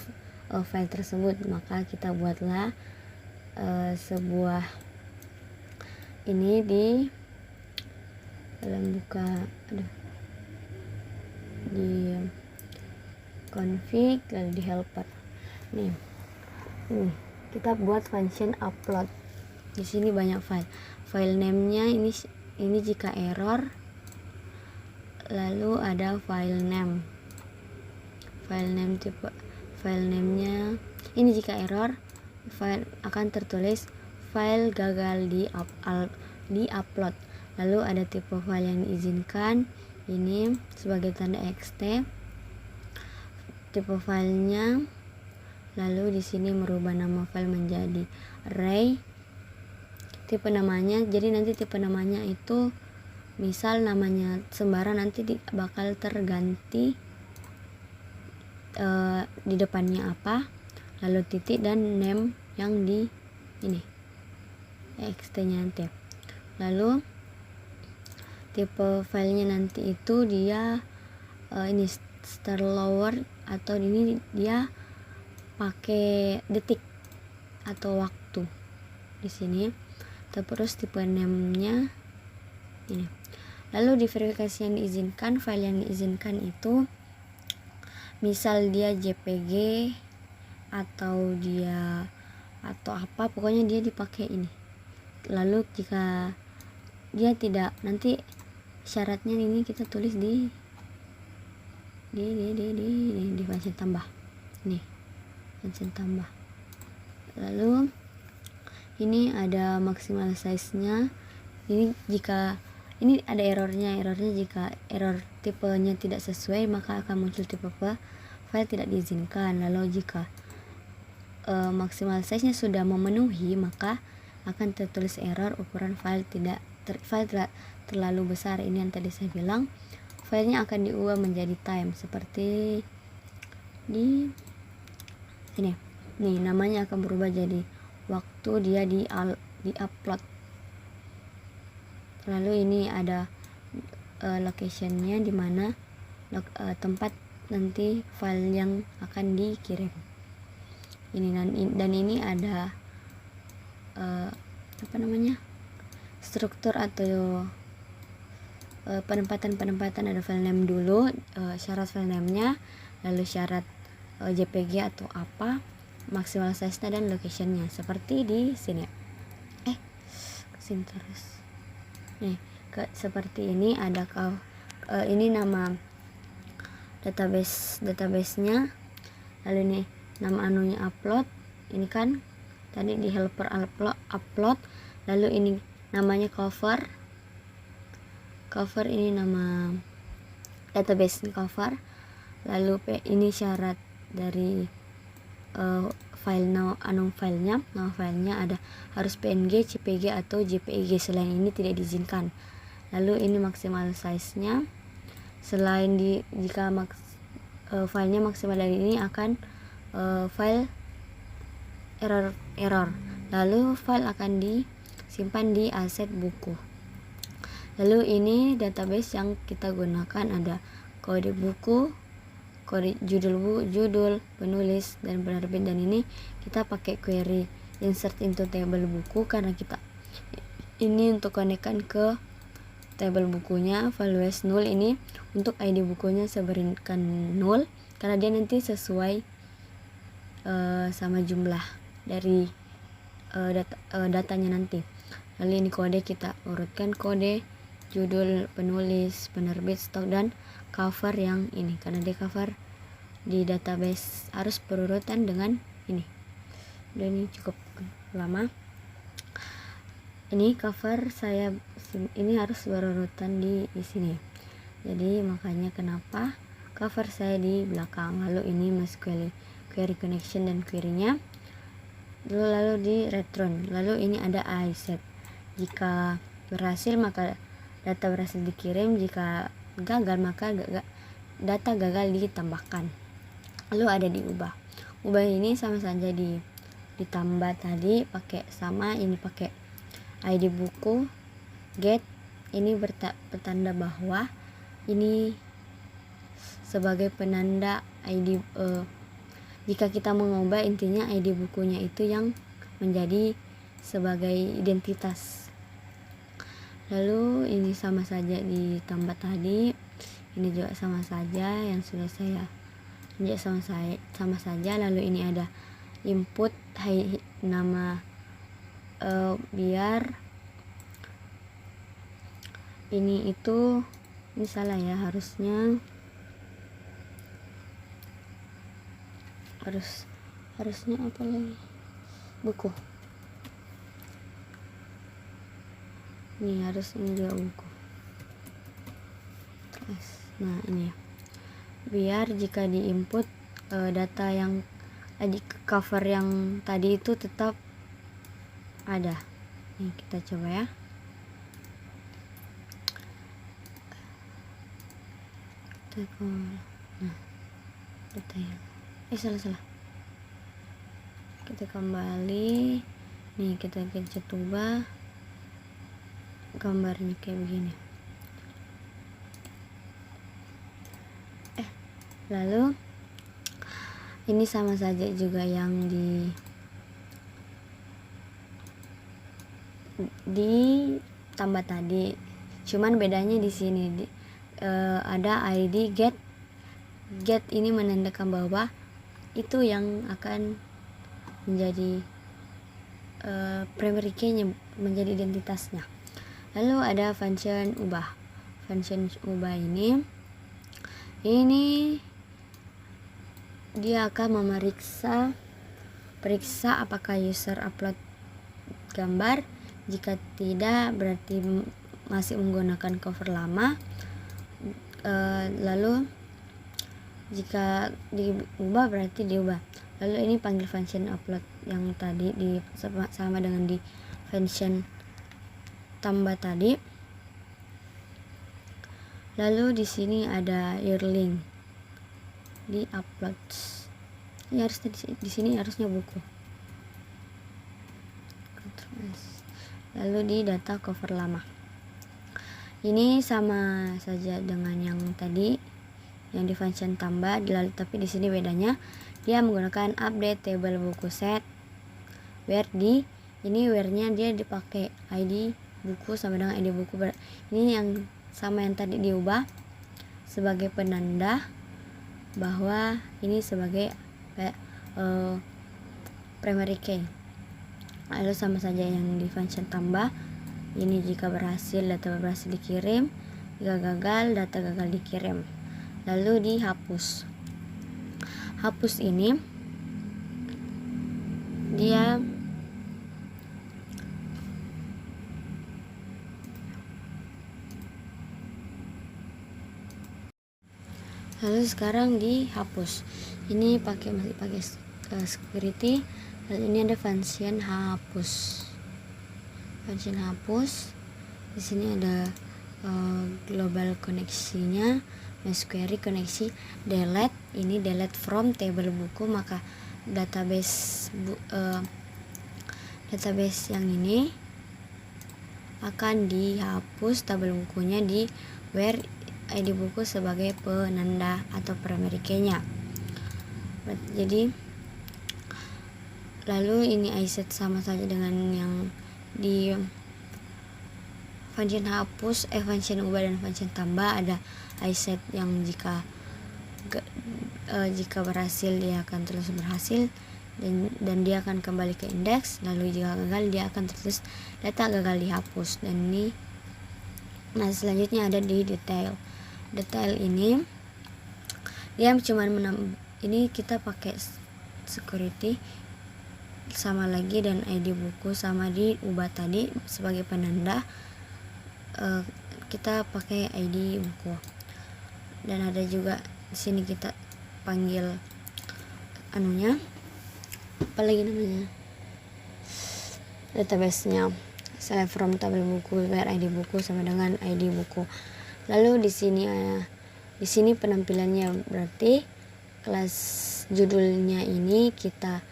file tersebut. Maka kita buatlah sebuah ini di dalam di config, lalu di helper. Nih kita buat function upload. Di sini banyak file name-nya ini jika error, lalu ada file name tipe file name-nya ini jika error, file akan tertulis file gagal di upload. Lalu ada tipe file yang diizinkan, ini sebagai tanda ext, tipe filenya. Lalu di sini merubah nama file menjadi array. Tipe namanya, jadi nanti tipe namanya itu misal namanya sembarang, nanti bakal terganti di depannya apa, lalu titik dan name yang di ini ext nya nanti. Lalu tipe filenya nanti itu dia ini start lower, atau ini dia pakai detik atau waktu di sini. Terus tipe name-nya ini. Lalu di verifikasi yang diizinkan, file yang diizinkan itu misal dia JPG atau apa, pokoknya dia dipakai ini. Lalu jika dia tidak, nanti syaratnya ini kita tulis di function tambah. Nih, function tambah. Lalu ini ada maksimal size-nya. Ini jika ini ada errornya jika error tipenya tidak sesuai, maka akan muncul tipe file tidak diizinkan. Lalu jika maksimal size-nya sudah memenuhi, maka akan tertulis error ukuran file tidak terlalu besar. Ini yang tadi saya bilang, filenya akan diubah menjadi time seperti di sini. Nih, namanya akan berubah jadi waktu dia di upload. Lalu ini ada location-nya, di mana tempat nanti file yang akan dikirim. Ini dan ini ada struktur atau penempatan. Ada file name dulu, syarat file name-nya, lalu syarat JPG atau apa, maksimal size-nya, dan location-nya seperti di sini. Kesini terus. Nih, seperti ini ada ini nama database-nya. Lalu ini nama anunya upload. Ini kan tadi di helper upload. Lalu ini namanya cover ini nama database cover. Lalu ini syarat dari file nama filenya ada harus PNG, CPG atau JPEG. Selain ini tidak diizinkan. Lalu ini maksimal size-nya. Selain jika filenya maksimal dari ini akan file error. Lalu file akan disimpan di aset buku. Lalu ini database yang kita gunakan, ada kode buku, kode judul, penulis, dan penerbit. Dan ini kita pakai query insert into table buku, karena kita ini untuk konekkan ke table bukunya. Values null ini untuk ID bukunya saya berikan null, karena dia nanti sesuai sama jumlah dari datanya nanti. Lalu ini kode kita urutkan, kode, judul, penulis, penerbit, stok, dan cover yang ini, karena dia cover di database harus berurutan dengan ini. Dan ini cukup lama. Ini cover saya ini harus berurutan di sini. Jadi makanya kenapa cover saya di belakang. Lalu ini MySQL query connection dan query-nya. Lalu di return. Lalu ini ada iset. Jika berhasil maka data berhasil dikirim, jika gagal maka data gagal ditambahkan. Lalu ada diubah. Ubah ini sama saja ditambah tadi pakai sama, ini pakai ID buku. Get ini bertanda bahwa ini sebagai penanda ID. Jika kita mengubah, intinya ID bukunya itu yang menjadi sebagai identitas. Lalu ini sama saja ditambah tadi, ini juga sama saja yang sudah saya sama saja. Lalu ini ada input nama biar ini salah ya, harusnya apa lagi, buku ini juga buku. Nah ini ya, biar jika di input data yang cover yang tadi itu tetap ada. Nih kita coba ya. Nah, detail. Salah. Kita kembali. Nih kita coba gambarnya kayak begini. Lalu ini sama saja juga yang ditambah tadi. Cuman bedanya di sini ada ID get. Get ini menandakan bahwa itu yang akan menjadi primary key-nya, menjadi identitasnya. Lalu ada function ubah. Function ubah ini dia akan periksa apakah user upload gambar. Jika tidak, berarti masih menggunakan cover lama. Lalu jika diubah berarti diubah. Lalu ini panggil function upload yang tadi sama dengan di function tambah tadi. Lalu di sini ada yearling di upload. Ini harusnya di sini harusnya buku. Lalu di data cover lama. Ini sama saja dengan yang tadi yang di function tambah, tapi di sini bedanya dia menggunakan update table buku set where where-nya dia dipakai ID buku sama dengan ID buku. Ini yang sama yang tadi diubah sebagai penanda bahwa ini sebagai primary key. Lalu sama saja yang di function tambah. Ini jika berhasil data berhasil dikirim, jika gagal data gagal dikirim. Lalu dihapus. Hapus ini dia lalu sekarang dihapus. Ini masih pakai security. Lalu ini ada function hapus. Function hapus. Di sini ada global koneksinya, mass query koneksi, delete. Ini delete from table buku, maka database yang ini akan dihapus tabel bukunya di where ID buku sebagai penanda atau primary key-nya. Jadi lalu ini iset sama saja dengan yang di function hapus, function ubah dan function tambah. Ada iset yang jika berhasil dia akan terus berhasil dan dia akan kembali ke indeks. Lalu jika gagal dia akan terus data gagal dihapus. Dan ini selanjutnya ada di detail. Detail ini dia cuman ini kita pakai security sama lagi dan ID buku sama diubah tadi sebagai penanda. Kita pakai ID buku. Dan ada juga di sini kita panggil apalagi namanya, database-nya select from tabel buku, where ID buku sama dengan ID buku. Lalu di sini penampilannya, berarti kelas judulnya ini kita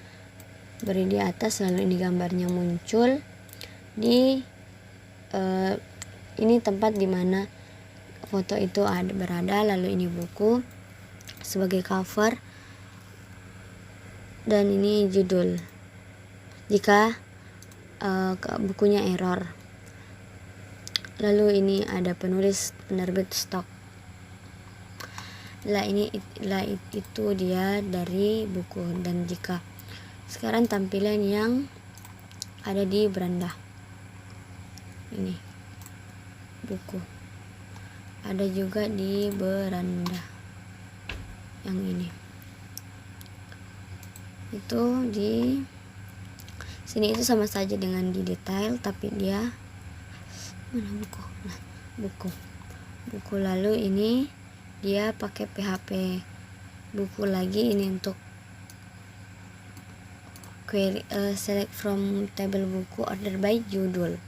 beri di atas, lalu ini gambarnya muncul di ini tempat dimana foto itu berada, lalu ini buku sebagai cover dan ini judul jika bukunya error. Lalu ini ada penulis, penerbit, stok. Itu dia dari buku. Dan jika sekarang tampilan yang ada di beranda, ini buku ada juga di beranda yang ini. Itu di sini itu sama saja dengan di detail, tapi dia mana buku? Nah, buku. Lalu ini dia pakai PHP buku lagi, ini untuk query select from table buku, order by judul,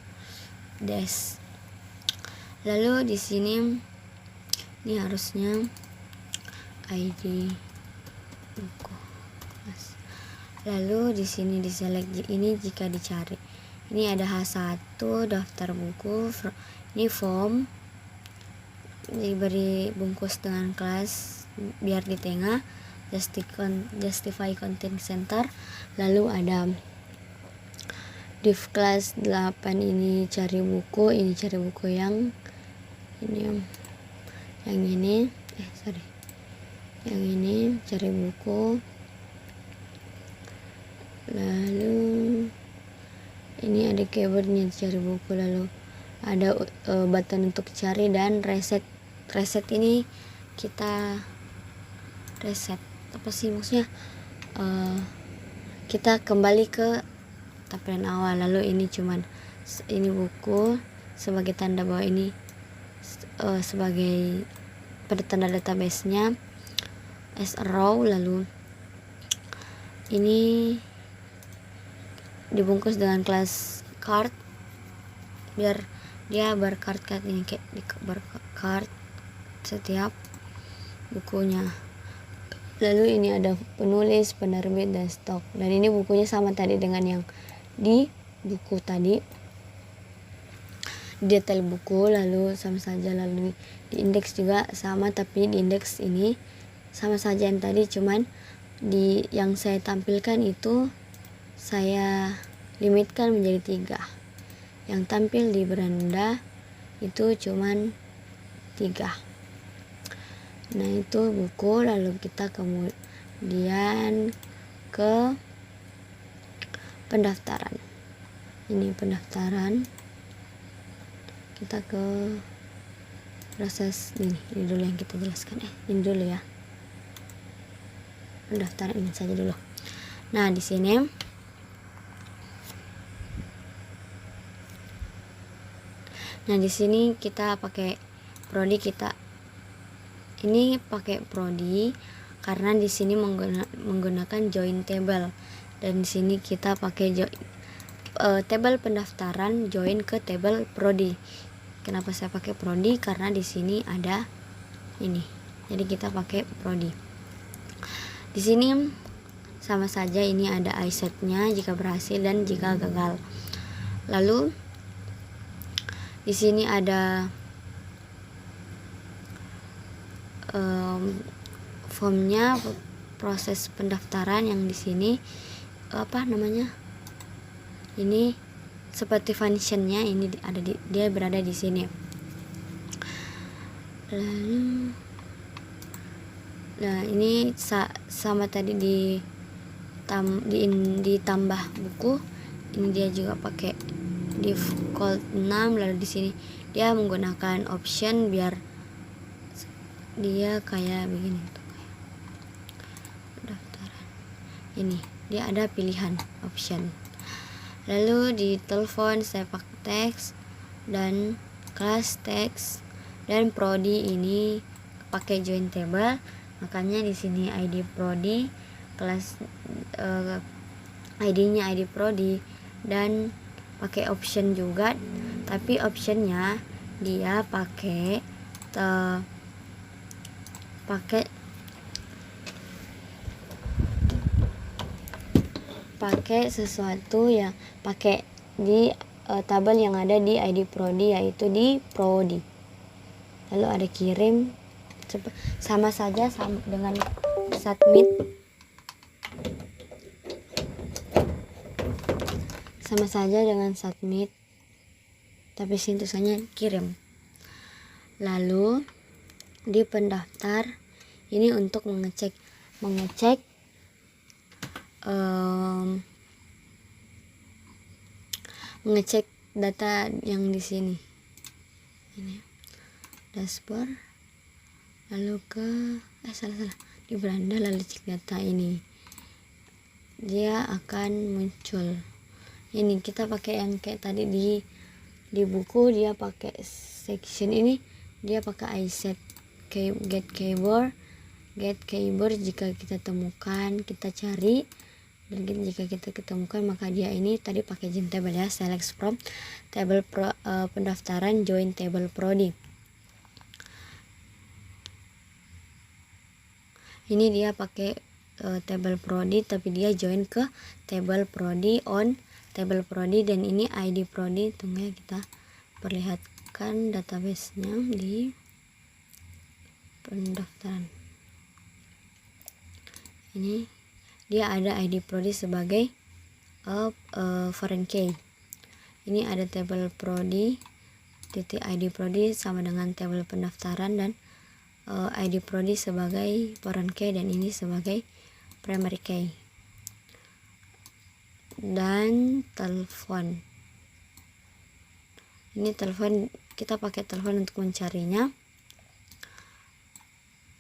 des. Lalu di sini ini harusnya ID buku. Lalu di sini di select ini jika dicari. Ini ada H1 daftar buku, ini form, diberi bungkus dengan kelas biar di tengah, justify content center. Lalu ada div kelas 8, ini cari buku, yang ini cari buku. Lalu ini ada keyboardnya cari buku, lalu ada button untuk cari dan reset. Ini kita reset apa sih maksudnya, kita kembali ke tampilan awal. Lalu ini buku sebagai tanda bahwa ini sebagai tanda database-nya as a row. Lalu ini dibungkus dengan kelas card biar dia bercard ini kayak bercard setiap bukunya. Lalu ini ada penulis, penerbit, dan stok. Dan ini bukunya sama tadi dengan yang di buku tadi, detail buku. Lalu sama saja, lalu di indeks juga sama, tapi di indeks ini sama saja yang tadi, cuman di yang saya tampilkan itu saya limitkan menjadi 3. Yang tampil di beranda itu cuman 3. Nah, itu buku. Lalu kita kemudian ke pendaftaran. Ini pendaftaran. Kita ke proses ini dulu yang kita jelaskan. Ini dulu ya. Pendaftaran ini saja dulu. Nah, di sini kita pakai prodi. Ini pakai prodi karena di sini menggunakan join table, dan di sini kita pakai table pendaftaran join ke table prodi. Kenapa saya pakai prodi? Karena di sini ada ini, jadi kita pakai prodi. Di sini sama saja, ini ada iSet-nya jika berhasil dan jika gagal. Lalu di sini ada formnya, proses pendaftaran yang di sini ini seperti functionnya ini dia berada di sini. Lalu ini sama tadi ditambah buku, ini dia juga pakai default 6. Lalu di sini dia menggunakan option biar dia kayak begini tuh, kayak pendaftaran. Ini dia ada pilihan option. Lalu di telepon saya pakai teks dan kelas teks, dan prodi ini pakai join table. Makanya di sini ID prodi, kelas ID-nya ID prodi, dan pakai option juga, tapi optionnya dia pakai sesuatu yang pakai di tabel yang ada di ID Prodi, yaitu di Prodi. Lalu ada kirim, sama saja dengan submit, tapi sini tulisannya kirim. Lalu di pendaftar ini untuk mengecek data yang di sini. Ini dashboard, lalu ke di beranda, lalu cek data ini. Dia akan muncul. Ini kita pakai yang kayak tadi di buku, dia pakai section ini, dia pakai iSet get keyboard. Jika kita temukan, kita cari, dan jika kita ketemukan, maka dia ini tadi pakai join table ya, select from table pendaftaran, join table Prodi. Ini dia pakai table Prodi, tapi dia join ke table Prodi, on table Prodi, dan ini ID Prodi. Tunggu ya, kita perlihatkan database-nya di pendaftaran. Ini dia ada ID Prodi sebagai foreign key. Ini ada table Prodi titik ID Prodi sama dengan table pendaftaran, dan ID Prodi sebagai foreign key, dan ini sebagai primary key. Dan telepon, ini telepon, kita pakai telepon untuk mencarinya.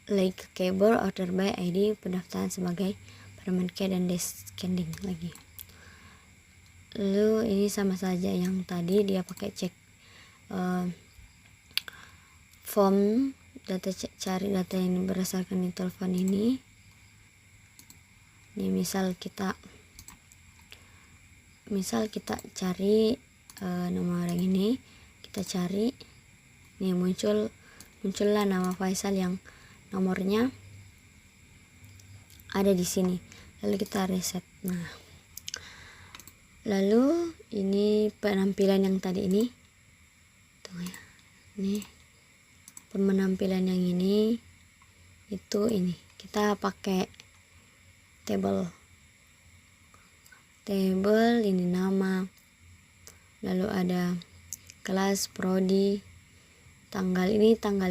Like keyboard, order by ID pendaftaran sebagai primary key, dan descending lagi. Lalu ini sama saja yang tadi, dia pakai cek form data, cari data yang berdasarkan di telepon ini. Ini misal kita cari nama orang ini, kita cari, nih muncullah nama Faisal yang nomornya ada di sini. Lalu kita reset. Nah, lalu ini penampilan yang tadi ini, tunggu ya, ini penampilan yang ini, itu ini kita pakai table, ini nama, lalu ada kelas Prodi, tanggal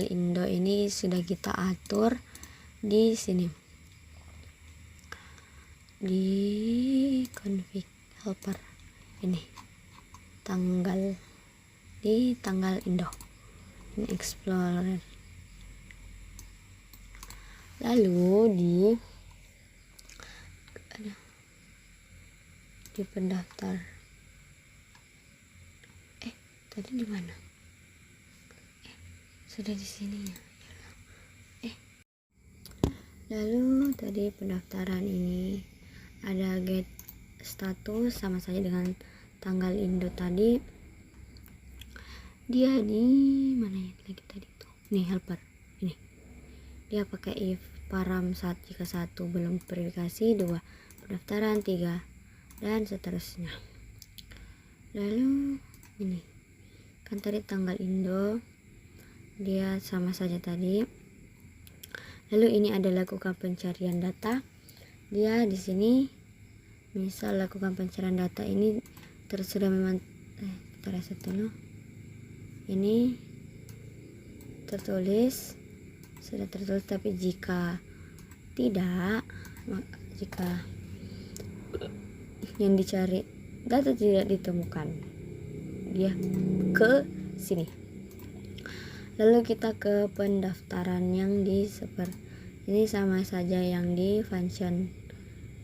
Indo ini sudah kita atur di sini di config helper. Ini tanggal Indo, ini Explorer. Lalu di pendaftar, tadi di mana? Sudah di sini ya. Lalu tadi pendaftaran ini ada get status, sama saja dengan tanggal Indo tadi. Dia di mana ya lagi tadi tuh? Nih helper. Ini. Dia pakai if param 1 jika 1 belum verifikasi, 2 pendaftaran, 3 dan seterusnya. Lalu ini kan tadi tanggal Indo, dia sama saja tadi. Lalu ini ada lakukan pencarian data. Dia di sini misal lakukan pencarian data ini sudah memang kita reset dulu. Ini sudah tertulis, tapi jika tidak, jika yang dicari data tidak ditemukan, dia ke sini. Lalu kita ke pendaftaran yang di ini sama saja yang di function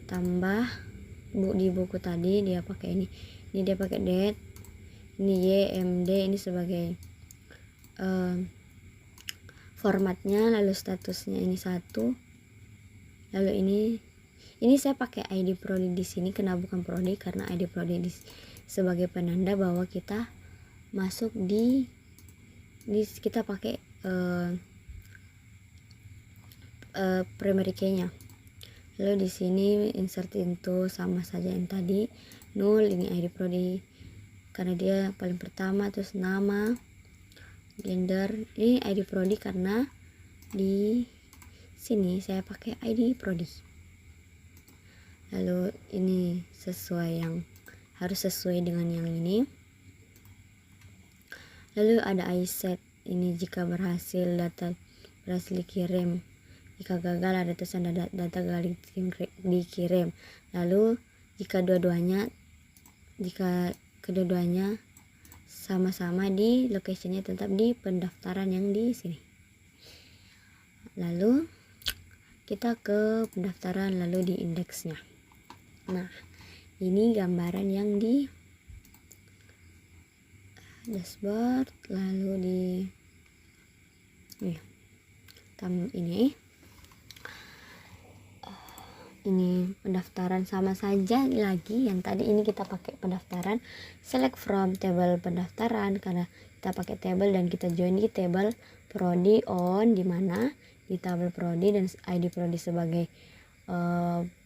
tambah di buku tadi, dia pakai ini dia pakai date, ini YMD ini sebagai formatnya, lalu statusnya ini 1. Lalu ini saya pakai ID Prodi di sini, kenapa bukan Prodi? Karena ID Prodi di sebagai penanda bahwa kita masuk di kita pakai primary key-nya. Lalu di sini insert into sama saja yang tadi, null, ini ID prodi karena dia paling pertama, terus nama, gender, ini ID prodi karena di sini saya pakai ID prodi. Lalu ini harus sesuai dengan yang ini. Lalu ada iSet, ini jika data berhasil dikirim, jika gagal ada tulisan data gagal dikirim. Lalu jika keduanya sama-sama di location-nya tetap di pendaftaran yang di sini. Lalu kita ke pendaftaran, lalu di indeksnya. Nah, ini gambaran yang di dashboard, lalu di ini pendaftaran sama saja lagi yang tadi. Ini kita pakai pendaftaran, select from table pendaftaran karena kita pakai table dan kita join di table prodi on, di mana di tabel prodi dan ID prodi sebagai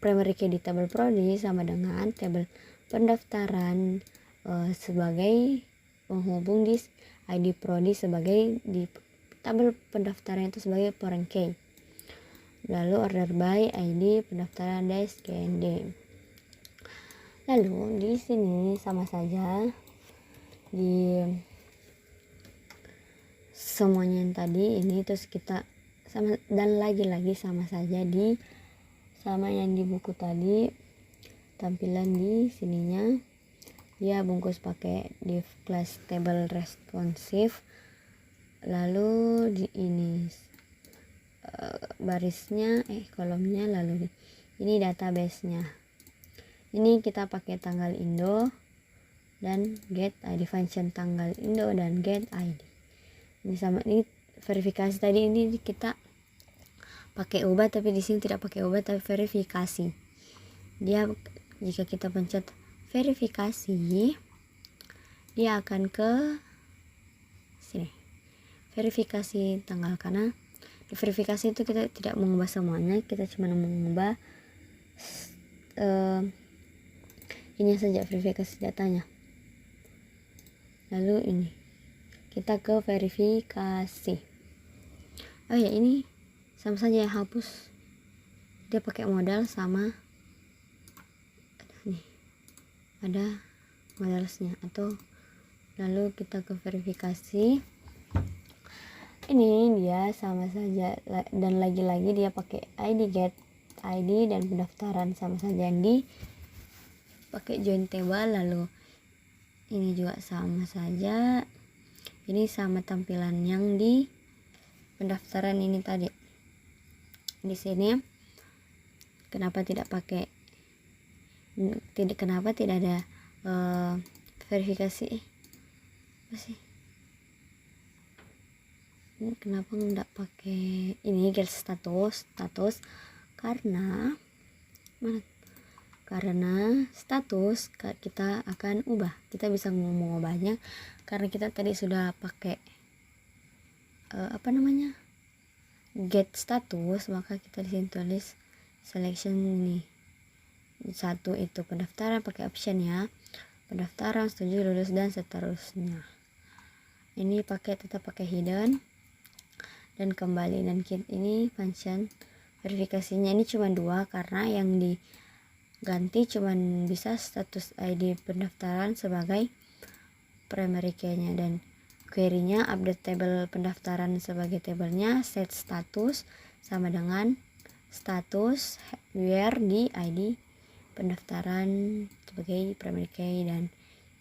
primary key di tabel prodi sama dengan table pendaftaran sebagai penghubung di ID prodi sebagai di tabel pendaftaran itu sebagai foreign key. Lalu order by ID pendaftaran dash GND. Lalu di sini sama saja di semuanya yang tadi ini, terus kita sama dan lagi-lagi sama saja sama yang di buku tadi. Tampilan di sininya dia bungkus pakai div class table responsive. Lalu di ini barisnya kolomnya, lalu ini database-nya. Ini kita pakai tanggal Indo dan get ID, function tanggal Indo dan get ID. Ini sama, ini verifikasi tadi ini kita pakai ubah, tapi di sini tidak pakai ubah tapi verifikasi. Dia jika kita pencet verifikasi, dia akan ke sini. Verifikasi tanggal, karena di verifikasi itu kita tidak mengubah semuanya, kita cuma mengubah ini saja, verifikasi datanya. Lalu ini kita ke verifikasi. Oh ya, ini sama saja ya, hapus. Dia pakai modal sama nih, ada modalnya. Atau lalu kita ke verifikasi. Ini dia sama saja, dan lagi-lagi dia pakai ID get ID dan pendaftaran sama saja yang di pakai join table. Lalu ini juga sama saja, ini sama tampilan yang di pendaftaran ini tadi. Di sini kenapa tidak ada verifikasi apa sih? Ini kenapa nggak pakai ini get status karena status kita akan ubah, kita bisa mengubahnya karena kita tadi sudah pakai get status. Maka kita di sini tulis selection ini satu, itu pendaftaran pakai option ya, pendaftaran, setuju, lulus dan seterusnya. Ini tetap pakai hidden dan kembali, dan ini function verifikasinya ini cuma 2 karena yang diganti cuma bisa status ID pendaftaran sebagai primary key-nya, dan query-nya update table pendaftaran sebagai tabelnya set status sama dengan status where di ID pendaftaran sebagai primary key, dan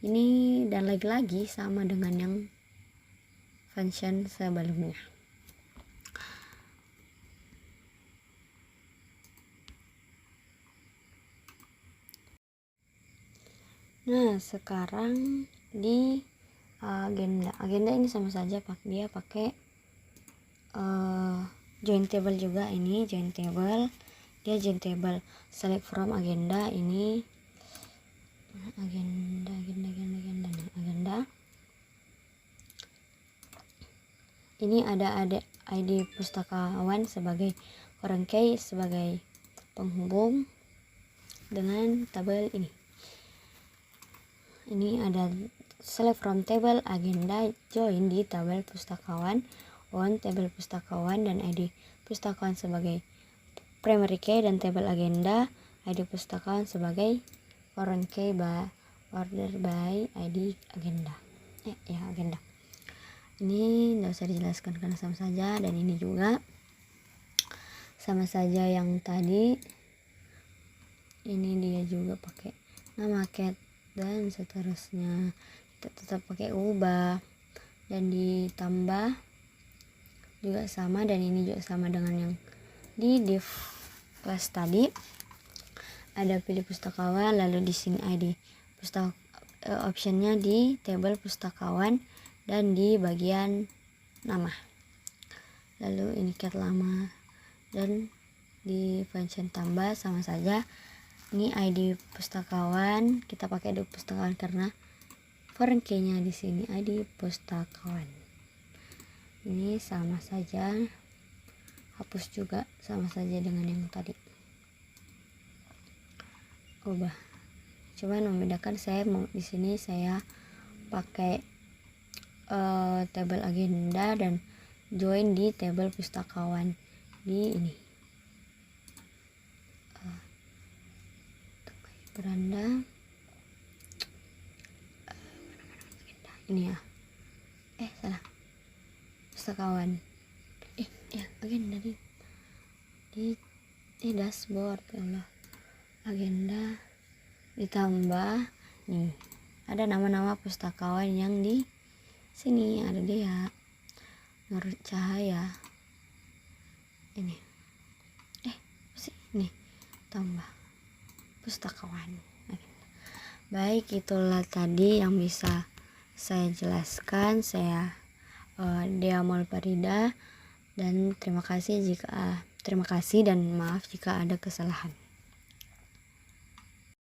ini dan lagi-lagi sama dengan yang function sebelumnya. Nah, sekarang di agenda ini sama saja dia pakai join table juga. Ini join table, dia join table select from agenda. Ini agenda. Ini ada ID pustakawan sebagai kerangkai sebagai penghubung dengan tabel ini. Ini ada select from table agenda, join di tabel pustakawan, on tabel pustakawan dan ID pustakawan sebagai primary key dan tabel agenda, ID pustakawan sebagai foreign key by order by ID agenda. Agenda. Ini nggak usah dijelaskan karena sama saja, dan ini juga sama saja yang tadi. Ini dia juga pakai nama cat dan seterusnya, kita tetap pakai ubah dan ditambah juga sama, dan ini juga sama dengan yang di div class tadi. Ada pilih pustakawan, lalu di sini ID optionnya di table pustakawan dan di bagian nama, lalu ini cat lama, dan di function tambah sama saja. Ini ID pustakawan, kita pakai ID pustakawan karena foreign key-nya di sini ID pustakawan. Ini sama saja, hapus juga sama saja dengan yang tadi. Ubah, cuman membedakan saya mau di sini saya pakai tabel agenda dan join di tabel pustakawan di ini. Beranda ini ya, salah, pustakawan, agenda di dashboard, Allah, agenda ditambah nih ada nama-nama pustakawan yang di sini, ada dia Nur Cahaya ini, nih tambah pustakawan. Baik, itulah tadi yang bisa saya jelaskan. Saya Dea Mulfarida, dan terima kasih dan maaf jika ada kesalahan.